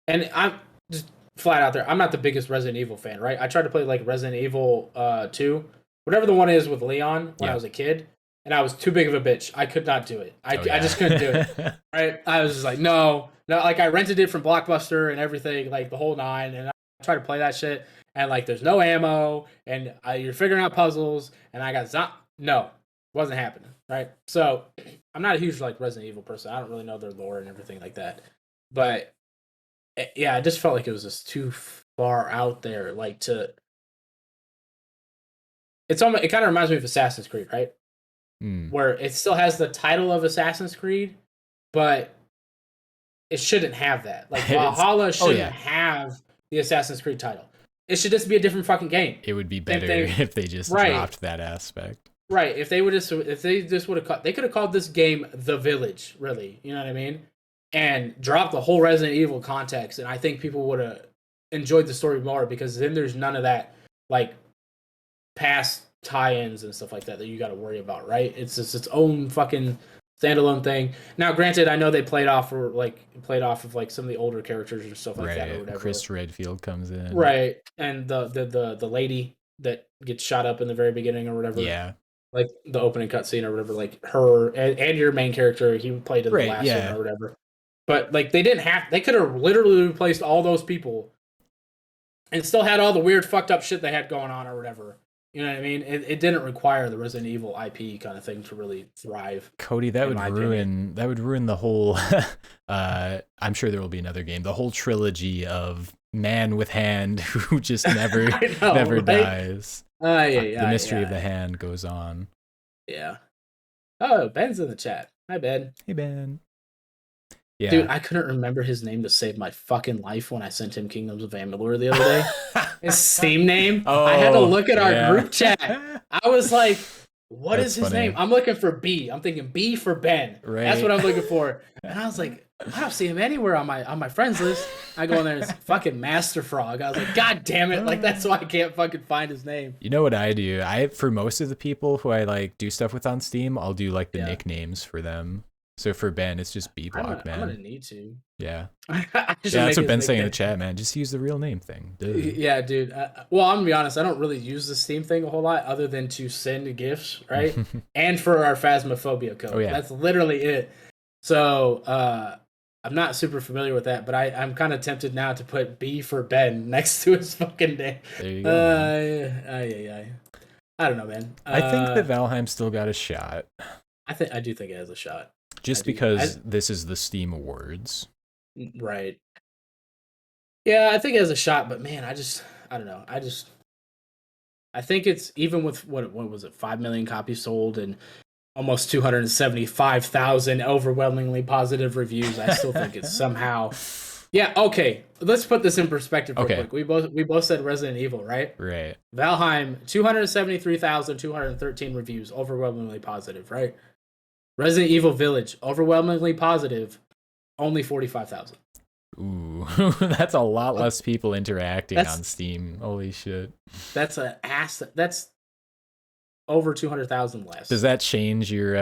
And I'm just flat out there. I'm not the biggest Resident Evil fan, right? I tried to play like Resident Evil 2, whatever the one is with Leon when I was a kid, and I was too big of a bitch. I could not do it. I just couldn't do it. Right? I was just like, no. Like I rented it from Blockbuster and everything, like the whole nine, and I tried to play that shit, and like there's no ammo, and you're figuring out puzzles, and I got no, wasn't happening. Right? So I'm not a huge like Resident Evil person. I don't really know their lore and everything like that, but yeah, I just felt like it was just too far out there. Like to, it's almost it kind of reminds me of Assassin's Creed, right? Where it still has the title of Assassin's Creed, but it shouldn't have that. Like Valhalla shouldn't have the Assassin's Creed title. It should just be a different fucking game. It would be better if they just dropped that aspect. Right. If they just would have they could have called this game The Village, really. You know what I mean? And dropped the whole Resident Evil context, and I think people would have enjoyed the story more because then there's none of that like past tie-ins and stuff like that that you got to worry about, right? It's just its own fucking standalone thing. Now, granted, I know they played off of like some of the older characters and stuff like that or whatever. Chris Redfield comes in, right? And the lady that gets shot up in the very beginning or whatever. Yeah. Like the opening cutscene or whatever, like her and your main character, he played in the last one or whatever. But like they could have literally replaced all those people and still had all the weird fucked up shit they had going on or whatever. You know what I mean? It didn't require the Resident Evil IP kind of thing to really thrive. Cody, that would ruin the whole I'm sure there will be another game, the whole trilogy of man with hand who just never dies. The mystery of the hand goes on. Yeah. Oh, Ben's in the chat. Hi, Ben. Hey, Ben. Yeah. Dude, I couldn't remember his name to save my fucking life when I sent him Kingdoms of Amalur the other day. His Steam name. I had to look at our group chat. I was like, what is his name? I'm looking for B. I'm thinking B for Ben. Right. That's what I'm looking for. And I was like, I don't see him anywhere on my friends list. I go in there and it's fucking Master Frog. I was like, God damn it. Like, that's why I can't fucking find his name. You know what I do? For most of the people who I like do stuff with on Steam, I'll do like the nicknames for them. So for Ben, it's just B Block, man. I'm gonna need to. Yeah. That's what Ben's saying in the chat, man. Just use the real name thing. Duh. Yeah, dude. Well, I'm gonna be honest. I don't really use the Steam thing a whole lot, other than to send gifts, right? And for our Phasmophobia code. That's literally it. So I'm not super familiar with that, but I'm kind of tempted now to put B for Ben next to his fucking name. There you go. I don't know, man. I think that Valheim still got a shot. I do think it has a shot. Just because this is the Steam Awards. Right. Yeah, I think it has a shot, but man, I don't know. I think it's even with what was it, 5 million copies sold and almost 275,000 overwhelmingly positive reviews. I still think it's somehow. Yeah, okay. Let's put this in perspective real Okay, quick. We both said Resident Evil, right? right. Valheim, 273,213 reviews, overwhelmingly positive, right? Resident Evil Village, overwhelmingly positive, only 45,000. Ooh, that's a lot less people interacting That's on Steam. Holy shit. that's an ass. That's over 200,000 Does less. that change your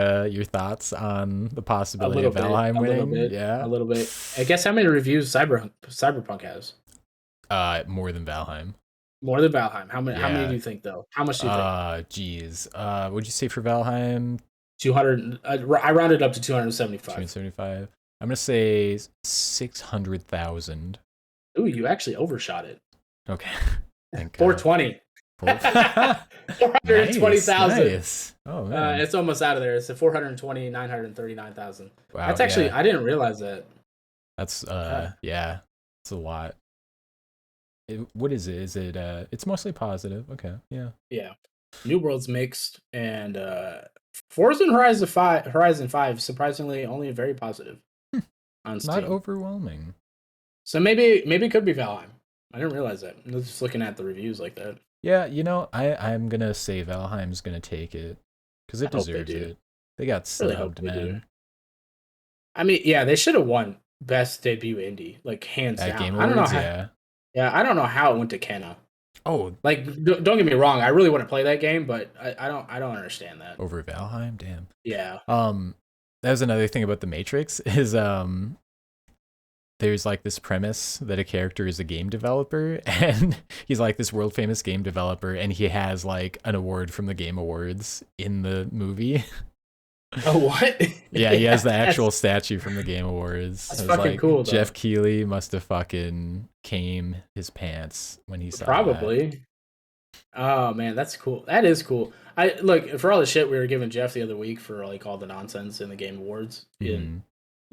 thoughts on the A possibility little of bit, Valheim a little winning? bit, Yeah. a little bit. I guess how many reviews Cyberpunk has? More than Valheim. More than Valheim. How many do Yeah. you think though? How much do you think? Geez. What'd you say for Valheim? 200. I rounded up to 275. 275. I'm gonna say 600,000. Ooh, you actually overshot it. Okay. Thank God. 420. Nice, 420,000. nice. Oh man. It's almost out of there. It's a 420, 939,000. Wow, That's actually, yeah. I didn't realize that. That's Uh, yeah. It's a lot. What is it? Is it it's mostly positive. Okay. Yeah. yeah. New World's mixed, and Forza Horizon 5, surprisingly, only very positive on Not Steam. overwhelming. So maybe it could be Valheim. I didn't realize that. I was just looking at the reviews like that. Yeah, I'm gonna say Valheim's gonna take it because I it hope they deserves do. it. They got Really hope snubbed, they do. man. I mean, yeah, they should have won best debut indie, like hands At down. Game I don't know Awards, how. yeah. Yeah, I don't know how it went to Kenna. Oh, Like, don't get me wrong, I really want to play that game, but I don't understand that. over Valheim, damn. Yeah. That was another thing about the Matrix is there's like this premise that a character is a game developer and he's like this world famous game developer and he has like an award from the Game Awards in the movie. Oh, what? Yeah, he has the actual that's, statue from the Game Awards. that's I was fucking like, cool though. Jeff Keighley must have fucking came his pants when he saw that. Probably. Oh man, that's cool. That is cool. I look for all the shit we were giving Jeff the other week for like all the nonsense in the Game Awards and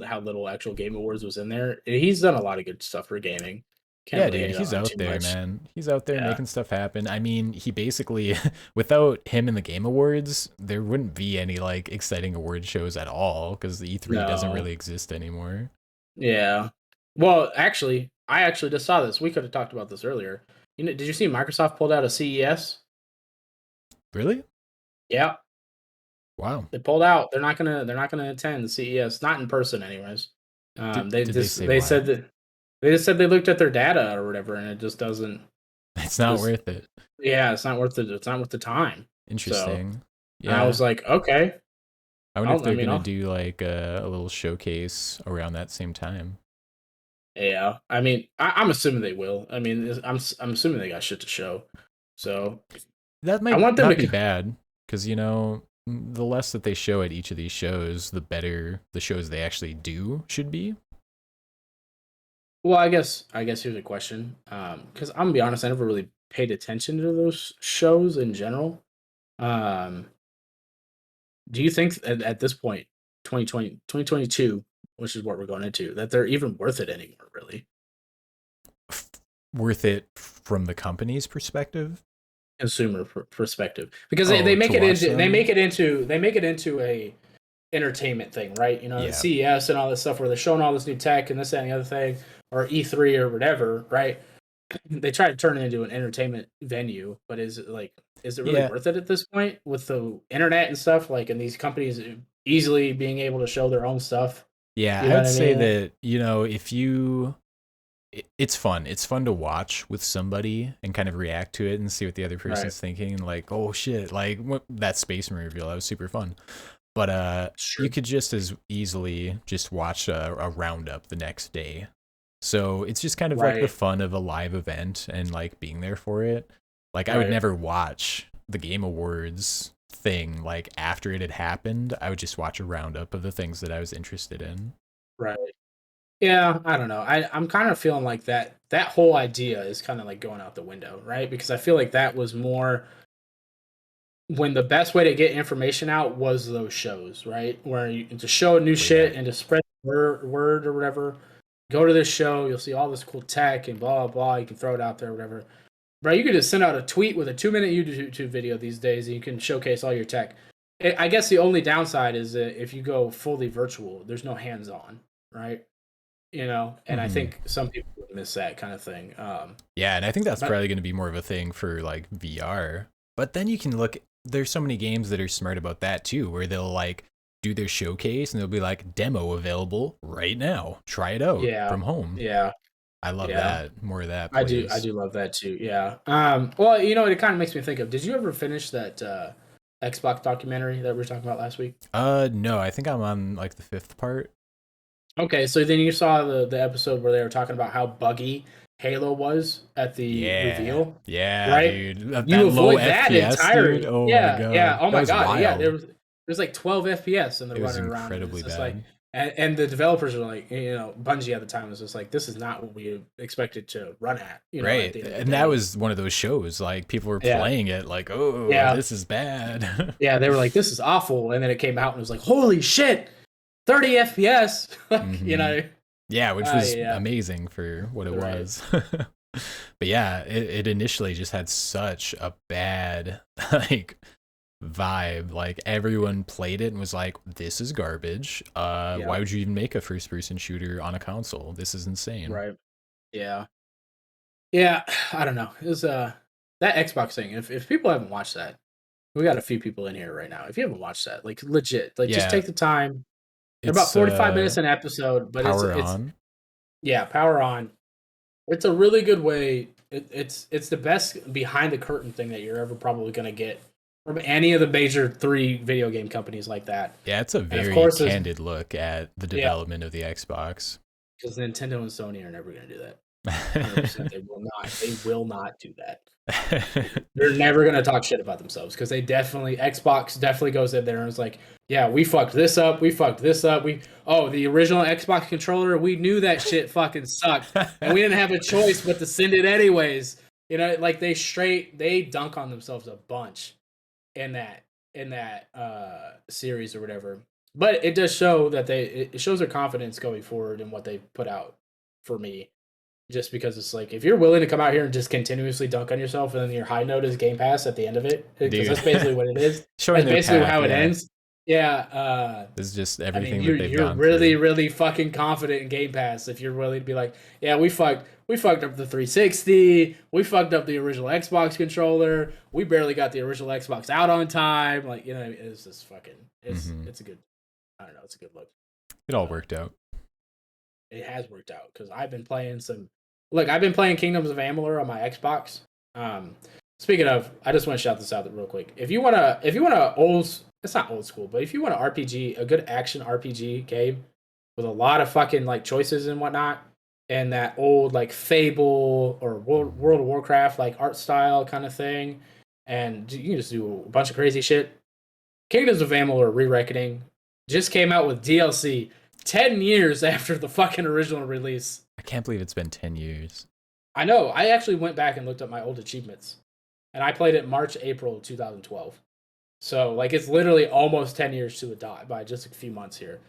Mhm. how little actual Game Awards was in there. He's done a lot of good stuff for gaming. Can't Yeah, really dude, hate on he's him out too there, much. man. He's out there Yeah. making stuff happen. I mean, he basically, without him in the Game Awards, there wouldn't be any like exciting award shows at all because the E3 doesn't No. really exist anymore. Yeah. Well, actually, I actually just saw this. We could have talked about this earlier. Did you see Microsoft pulled out of CES? Really? Yeah, Wow. they pulled out. They're not gonna attend the CES, not in person, anyways. They Did they just say they why? said that they just said they looked at their data or whatever, and it just doesn't. It's not Just worth it. yeah, it's not worth it. It's not worth the time. So Interesting. I Yeah. was like, okay. I wonder if I they're mean, gonna do like a little showcase around that same time. yeah. I mean, I'm assuming they will. I mean, I'm assuming they got shit to show. So That I might want them not to. be bad because the less that they show at each of these shows, the better the shows they actually do should be. Well, I guess here's a question. Because I'm gonna be honest, I never really paid attention to those shows in general. Um, do you think at this point, 2020, 2022, which is what we're going into, that they're even worth it anymore, really? Worth it from the company's perspective. Consumer perspective, because they Oh, to make it watch into them. they make it into a entertainment thing, right? The Yeah, CES and all this stuff where they're showing all this new tech and this that, and the other thing, or E3 or whatever, right? They try to turn it into an entertainment venue, but is it really yeah, worth it at this point with the internet and stuff, like, and these companies easily being able to show their own stuff? yeah. You I know would what I say mean? that if you, it's fun. It's fun to watch with somebody and kind of react to it and see what the other Right. person's thinking. And like, oh shit, like that space marine reveal, that was super fun. But you Sure. could just as easily just watch a roundup the next day. So it's just kind of like the Right. fun of a live event and like being there for it. Like I would Right. never watch the Game Awards thing like after it had happened. I would just watch a roundup of the things that I was interested in. Right. Yeah, I don't know. I'm kind of feeling like that whole idea is kind of like going out the window, right? Because I feel like that was more when the best way to get information out was those shows, right? Where you to show new Well, yeah. shit and to spread word or whatever. go to this show, you'll see all this cool tech and blah blah blah. You can throw it out there, or whatever. Bro, you can just send out a tweet with a 2-minute YouTube video these days, and you can showcase all your tech. I guess the only downside is that if you go fully virtual, there's no hands-on, right? And I think some people would miss that kind of thing. Yeah, and I think that's But probably going to be more of a thing for like VR. But then you can look. There's so many games that are smart about that too, where they'll like do their showcase and they'll be like demo available right now. Try it out yeah, from home. yeah, I love yeah. that. More of that, I please. do love that too. Yeah. Well, it kind of makes me think of. Did you ever finish that Xbox documentary that we were talking about last week? No, I think I'm on like the fifth part. Okay, so then you saw the episode where they were talking about how buggy Halo was at the Yeah, reveal, yeah, right? dude. You That low avoid that FPS, dude. entirely. Oh my Yeah, yeah. god, Oh that my was god, yeah. wild. There's like 12 FPS and they're It was running around, and incredibly it's just like, bad. and the developers are like, Bungie at the time was just like, this is not what we expected to run at, at Right, the end of the and that day. was one of those shows. Like people were Yeah, playing it, like, oh, yeah, this is bad. yeah. They were like, this is awful, and then it came out and it was like, holy shit, 30 FPS, like, hmm Yeah, which was yeah, amazing for what it right. was. But yeah, it initially just had such a bad like vibe. Like everyone played it and was like, "This is garbage. Yeah, Why would you even make a first-person shooter on a console? This is insane." right. Yeah. Yeah, I don't know. It was that Xbox thing. If people haven't watched that, we got a few people in here right now. If you haven't watched that, like legit, like just Yeah, take the time. They're about it's 45 minutes an episode, but Power it's On. yeah, power on. It's a really good way. It's the best behind the curtain thing that you're ever probably gonna get from any of the major 3 video game companies like that. Yeah, it's a And of very course, there's candid look at the yeah, development of the Xbox. because Nintendo and Sony are never gonna do that. 100%, they will not. They will not do that. They're never gonna talk shit about themselves because they definitely Xbox definitely goes in there and is like, yeah, we fucked this up, we fucked this up. The original Xbox controller, we knew that shit fucking sucked, and we didn't have a choice but to send it anyways. Like they dunk on themselves a bunch in that series or whatever. But it does show that it shows their confidence going forward in what they put out for me, just because it's like if you're willing to come out here and just continuously dunk on yourself, and then your high note is Game Pass at the end of it, because Dude. that's basically what it is. Showing That's their basically path, how it yeah. ends. Yeah, It's just I mean, everything that they've you're gone really through. really fucking confident in Game Pass if you're willing to be like, yeah, we fucked up the 360, we fucked up the original Xbox controller, we barely got the original Xbox out on time. Like it's just fucking hmm it's a good, I don't know, it's a good look. It all Uh, worked out. it has worked out because I've been playing some. Look, I've been playing Kingdoms of Amalur on my Xbox. Um, Speaking of, I just want to shout this out real quick. If you want to it's not old school, but if you want an RPG, a good action RPG game with a lot of fucking like choices and whatnot, and that old like Fable or World of Warcraft like art style kind of thing, and you can just do a bunch of crazy shit. Kingdoms of Amalur: Re-Reckoning just came out with DLC 10 years after the fucking original release. I can't believe it's been 10 years. I know. I actually went back and looked up my old achievements, and I played it March, April 2012. So like it's literally almost 10 years to a dot by just a few months here,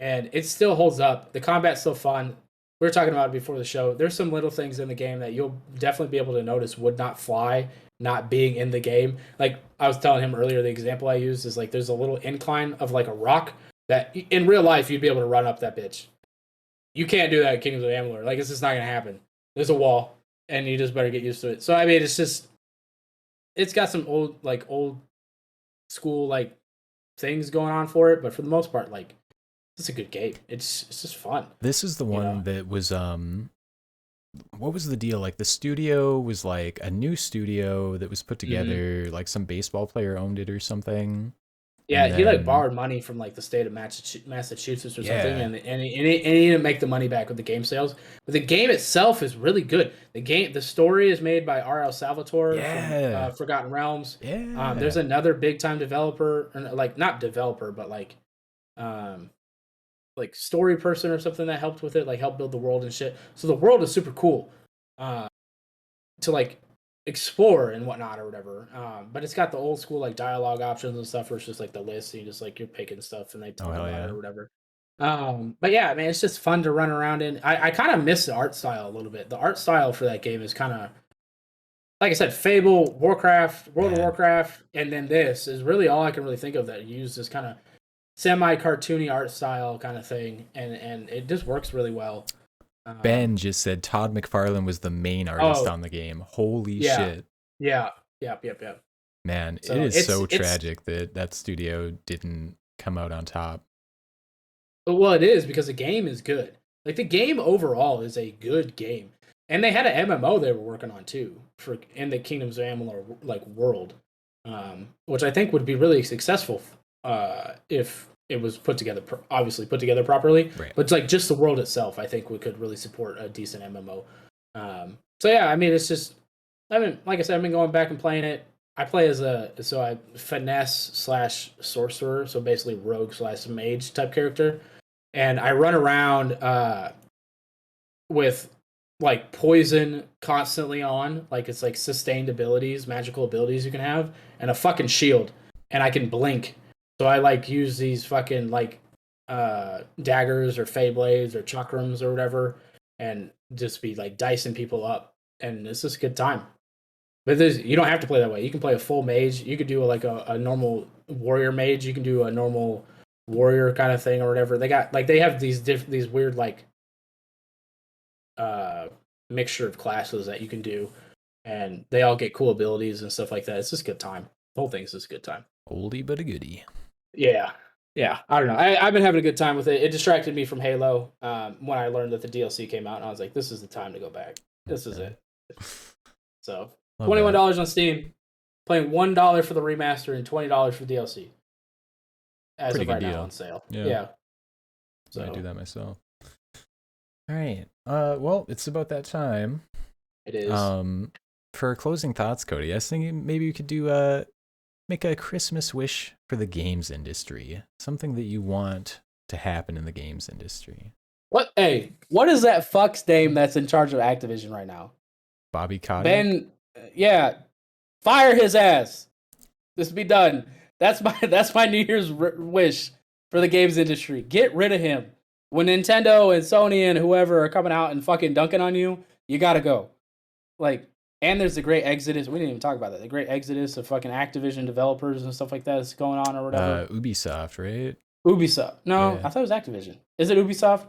and it still holds up. The combat's still fun. We were talking about it before the show. There's some little things in the game that you'll definitely be able to notice would not fly not being in the game. Like I was telling him earlier, the example I used is like there's a little incline of like a rock that in real life you'd be able to run up that bitch. You can't do that at Kingdoms of Amalur. Like it's just not gonna happen. There's a wall, and you just better get used to it. So I mean, it's got some old school like things going on for it, but for the most part, like it's a good game. It's just fun, This is the you one know. that was what was the deal? Like the studio was like a new studio that was put hmm together, like some baseball player owned it or something. And Yeah, he like then borrowed money from like the state of Massachusetts or something, yeah. and he didn't make the money back with the game sales. But the game itself is really good. The story is made by R.L. Salvatore from Yeah. Forgotten Realms. There's Yeah. another big time developer, like not developer, but um, like story person or something that helped with it, like help build the world and shit. So the world is super cool uh, to like explore and whatnot or whatever. But it's got the old school like dialogue options and stuff where it's just like the list, and you just like you're picking stuff and they Oh talk hell about it yeah. or whatever. But yeah, I mean, it's just fun to run around in. I kind of miss the art style a little bit. The art style for that game is kind of, like I said, Fable, Warcraft, World of Man, Warcraft, and then this is really all I can really think of that use this kind of semi-cartoony art style kind of thing, and it just works really well. Ben just said Todd McFarlane was the main artist Oh on the game. Holy yeah, shit. yeah, yep. Man, it So is so it's tragic that that studio didn't come out on top. well, it is because the game is good. Like the game overall is a good game, and they had an MMO they were working on too for in the Kingdoms of Amalur like world, which I think would be really successful if it was put together, obviously put together properly. Right. But it's like just the world itself, I think we could really support a decent MMO. So yeah, I mean, it's just I mean, like I said, I've been going back and playing it. I play as I finesse slash sorcerer, so basically rogue slash mage type character, and I run around with like poison constantly on, like it's like sustained abilities, magical abilities you can have, and a fucking shield, and I can blink. So I like use these fucking like daggers or fey blades or chakrams or whatever, and just be like dicing people up, and it's just a good time. But you don't have to play that way. You can play a full mage. You could do a normal warrior mage. You can do a normal warrior kind of thing or whatever. They got like they have these weird like uh mixture of classes that you can do, and they all get cool abilities and stuff like that. It's just a good time. The whole thing's just a good time. Oldie but a goodie. Yeah, yeah. I don't know. I've been having a good time with it. It distracted me from Halo when I learned that the DLC came out, and I was like, this is the time to go back. This is it. So Love $21 that. on Steam, playing $1 for the remaster and $20 for DLC as Pretty of good right now deal. on sale. Yeah. Yeah. So I So do that myself. All right. Well, it's about that time. it is. For our closing thoughts, Cody, I was thinking maybe we could do make a Christmas wish for the games industry. Something that you want to happen in the games industry. What? Hey, what is that fuck's name that's in charge of Activision right now? Bobby Kotick? Ben. Yeah, fire his ass. This be done. That's my New Year's wish for the games industry. Get rid of him. When Nintendo and Sony and whoever are coming out and fucking dunking on you, you gotta go. Like, and there's the great exodus. We didn't even talk about that. The great exodus of fucking Activision developers and stuff like that is going on or whatever. Ubisoft, right? Ubisoft. No, Yeah. I thought it was Activision. Is it Ubisoft?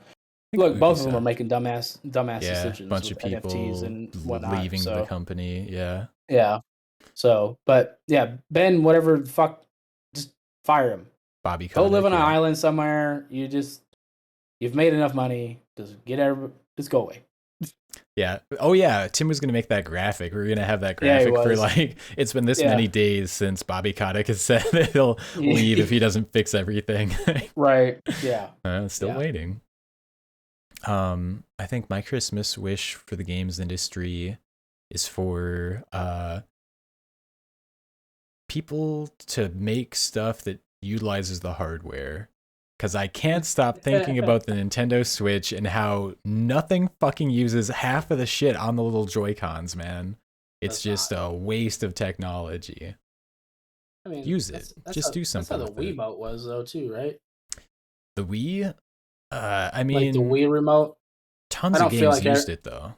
I think Look, both of them are Ubisoft. making dumbass Yeah, decisions bunch with of NFTs people and whatnot. leaving the So company. Yeah. yeah. So, but yeah, Ben, whatever the fuck, just fire him. Bobby Go Kotick. live on an Yeah. island somewhere. You've made enough money. Just go away. Yeah. Oh yeah. Tim was gonna make that graphic. We are gonna have that Yeah, he graphic for was. like it's been this Yeah. many days since Bobby Kotick has said that he'll leave if he doesn't fix everything. Right. Yeah. Still Yeah. waiting. I think my Christmas wish for the games industry is for people to make stuff that utilizes the hardware. Because I can't stop thinking about the Nintendo Switch and how nothing fucking uses half of the shit on the little Joy-Cons, man. It's That's just not- a waste of technology. I mean, Use it. Just do something That's how the with it. Wiimote was though, too, right? The Wii? I Like mean, the Wii remote. tons I of don't feel games like used it, though.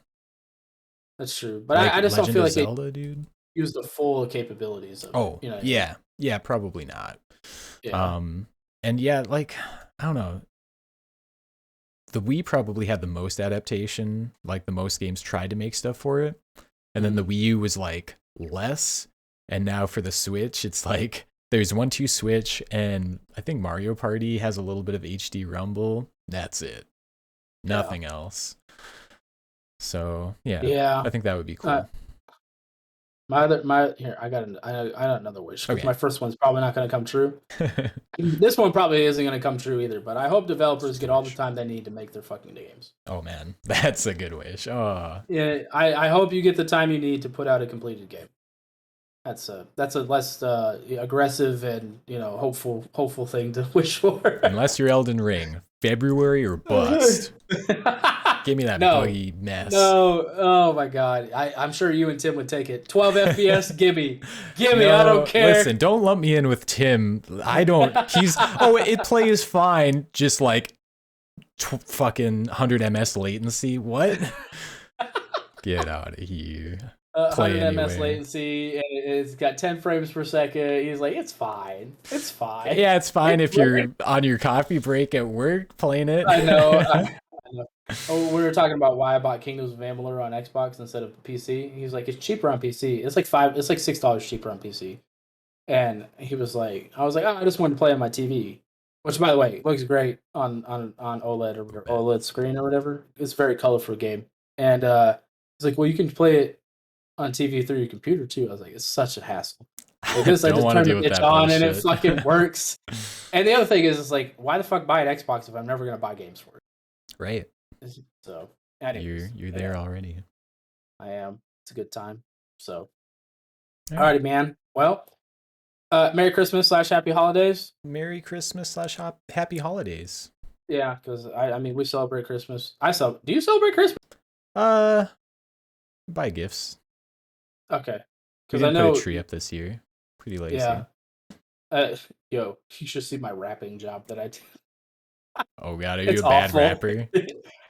That's true, but Like I just don't Legend feel of like Zelda, dude. they use the full capabilities of it. Oh, You know? yeah. Yeah, probably not. Yeah. And yeah, like, I don't know. The Wii probably had the most adaptation, like the most games tried to make stuff for it. And then the Wii U was like less. And now for the Switch, it's like there's 1-2 Switch, and I think Mario Party has a little bit of HD Rumble. That's it. Nothing else. So yeah, I think that would be cool. Here I got another wish. Okay. My first one's probably not going to come true. This one probably isn't going to come true either. But I hope developers get all the time they need to make their fucking games. Oh man, that's a good wish. Oh yeah, I hope you get the time you need to put out a completed game. That's a less aggressive and hopeful thing to wish for. Unless you're Elden Ring, February or bust. Give me that buggy mess. No, oh my god. I'm sure you and Tim would take it. 12 FPS, gimme. No, I don't care. Listen, don't lump me in with Tim. I don't. It plays fine. Just like fucking 100 ms latency. What? Get out of here. Play 100 ms anyway. latency, and it's got 10 frames per second. He's like, it's fine. It's fine. Yeah, it's fine It's if you're on your coffee break at work playing it. I know. I know. Oh, we were talking about why I bought Kingdoms of Amalur on Xbox instead of PC. He's like, it's cheaper on PC. It's like $6 cheaper on PC. And he was like, I was like, oh, I just wanted to play on my TV, which by the way looks great on OLED or OLED screen or whatever. It's a very colorful game. And he's like, well, you can play it on TV through your computer too. I was like, it's such a hassle. Like this, I Don't just want to turn the deal with bitch that on and it bullshit. fucking works. And the other thing is, it's like, why the fuck buy an Xbox if I'm never gonna buy games for it? Right. So, anyways, You're there already. I am. It's a good time. So, All right. alrighty, man. Well, Merry Christmas / Happy Holidays. Merry Christmas / Happy Holidays. Yeah, because I mean, we celebrate Christmas. Do you celebrate Christmas? Buy gifts. Okay, We because I didn't know. put a tree up this year. Pretty lazy. Yeah. Yo, you should see my rapping job that I did. Oh god, are It's you a bad awful. rapper?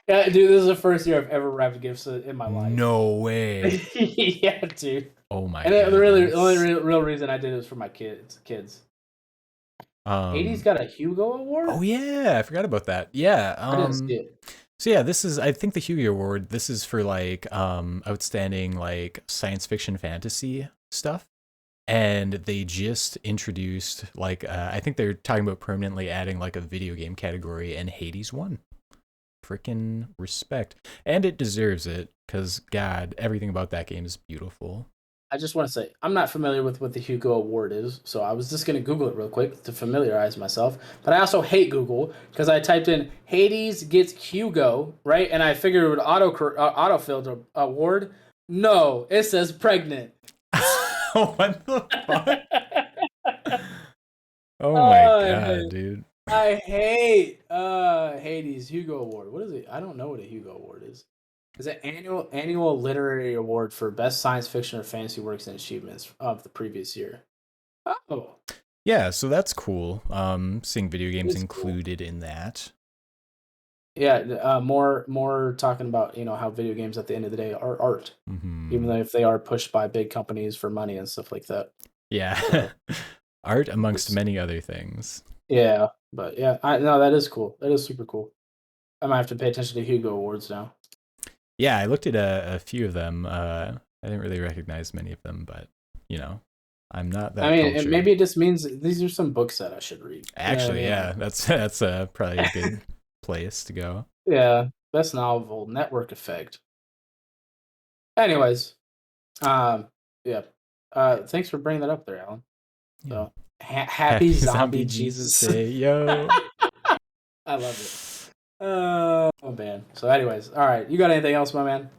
Yeah, dude, this is the first year I've ever wrapped gifts in my life. No way. Yeah, dude. Oh my And god. the only real reason I did it was for my kids. Hades got a Hugo Award. Oh yeah, I forgot about that. Yeah. I didn't see it. So yeah, this is, I think, the Hugo Award. This is for like outstanding like science fiction fantasy stuff. And they just introduced like I think they're talking about permanently adding like a video game category, and Hades won. Freaking respect. And it deserves it, because god, everything about that game is beautiful. I just want to say, I'm not familiar with what the Hugo Award is, so I was just going to Google it real quick to familiarize myself. But I also hate Google, because I typed in Hades gets Hugo, right? And I figured it would autofill the award. No, it says pregnant. What the fuck? Oh my god, dude. I hate Hades Hugo Award. What is it? I don't know what a Hugo Award is. Is it annual literary award for best science fiction or fantasy works and achievements of the previous year? Oh, Yeah, so that's cool. Seeing video games It's included in that. yeah. More talking about how video games at the end of the day are art, even though if they are pushed by big companies for money and stuff like that. Yeah. Art amongst many other things. Yeah, but yeah, no, that is cool. That is super cool. I might have to pay attention to Hugo Awards now. Yeah, I looked at a few of them. I didn't really recognize many of them, but I'm not that. I mean, cultured. maybe it just means these are some books that I should read. Actually, yeah, that's probably a good place to go. Yeah, best novel, Network Effect. Anyways, yeah. Thanks for bringing that up there, Alan. So, happy zombie Jesus Day, yo. I love it. Oh man. So, anyways, all right. You got anything else, my man?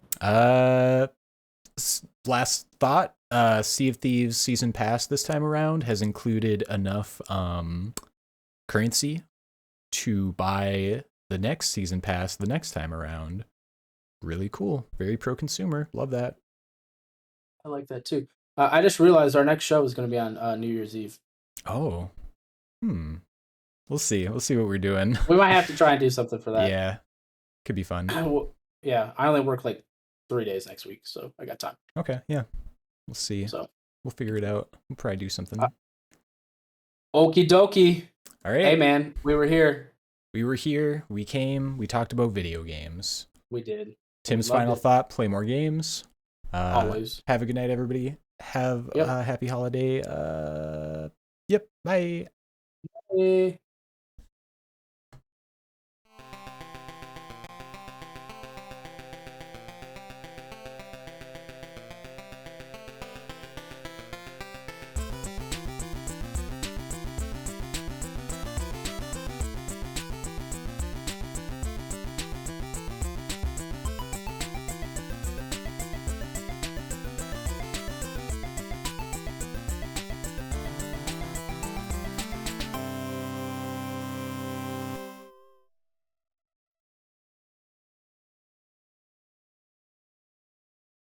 Last thought. Sea of Thieves Season Pass this time around has included enough currency to buy the next Season Pass the next time around. Really cool. Very pro-consumer. Love that. I like that too. I just realized our next show is going to be on New Year's Eve. Oh. We'll see. We'll see what we're doing. We might have to try and do something for that. Yeah. Could be fun. Yeah, I only work like 3 days next week, so I got time. Okay, yeah. We'll see. So we'll figure it out. We'll probably do something. Okie dokie. All right. Hey, man, we were here. We came. We talked about video games. We did. Tim's final thought, play more games. Always. Have a good night, everybody. Have a happy holiday. Yep. Bye. Bye.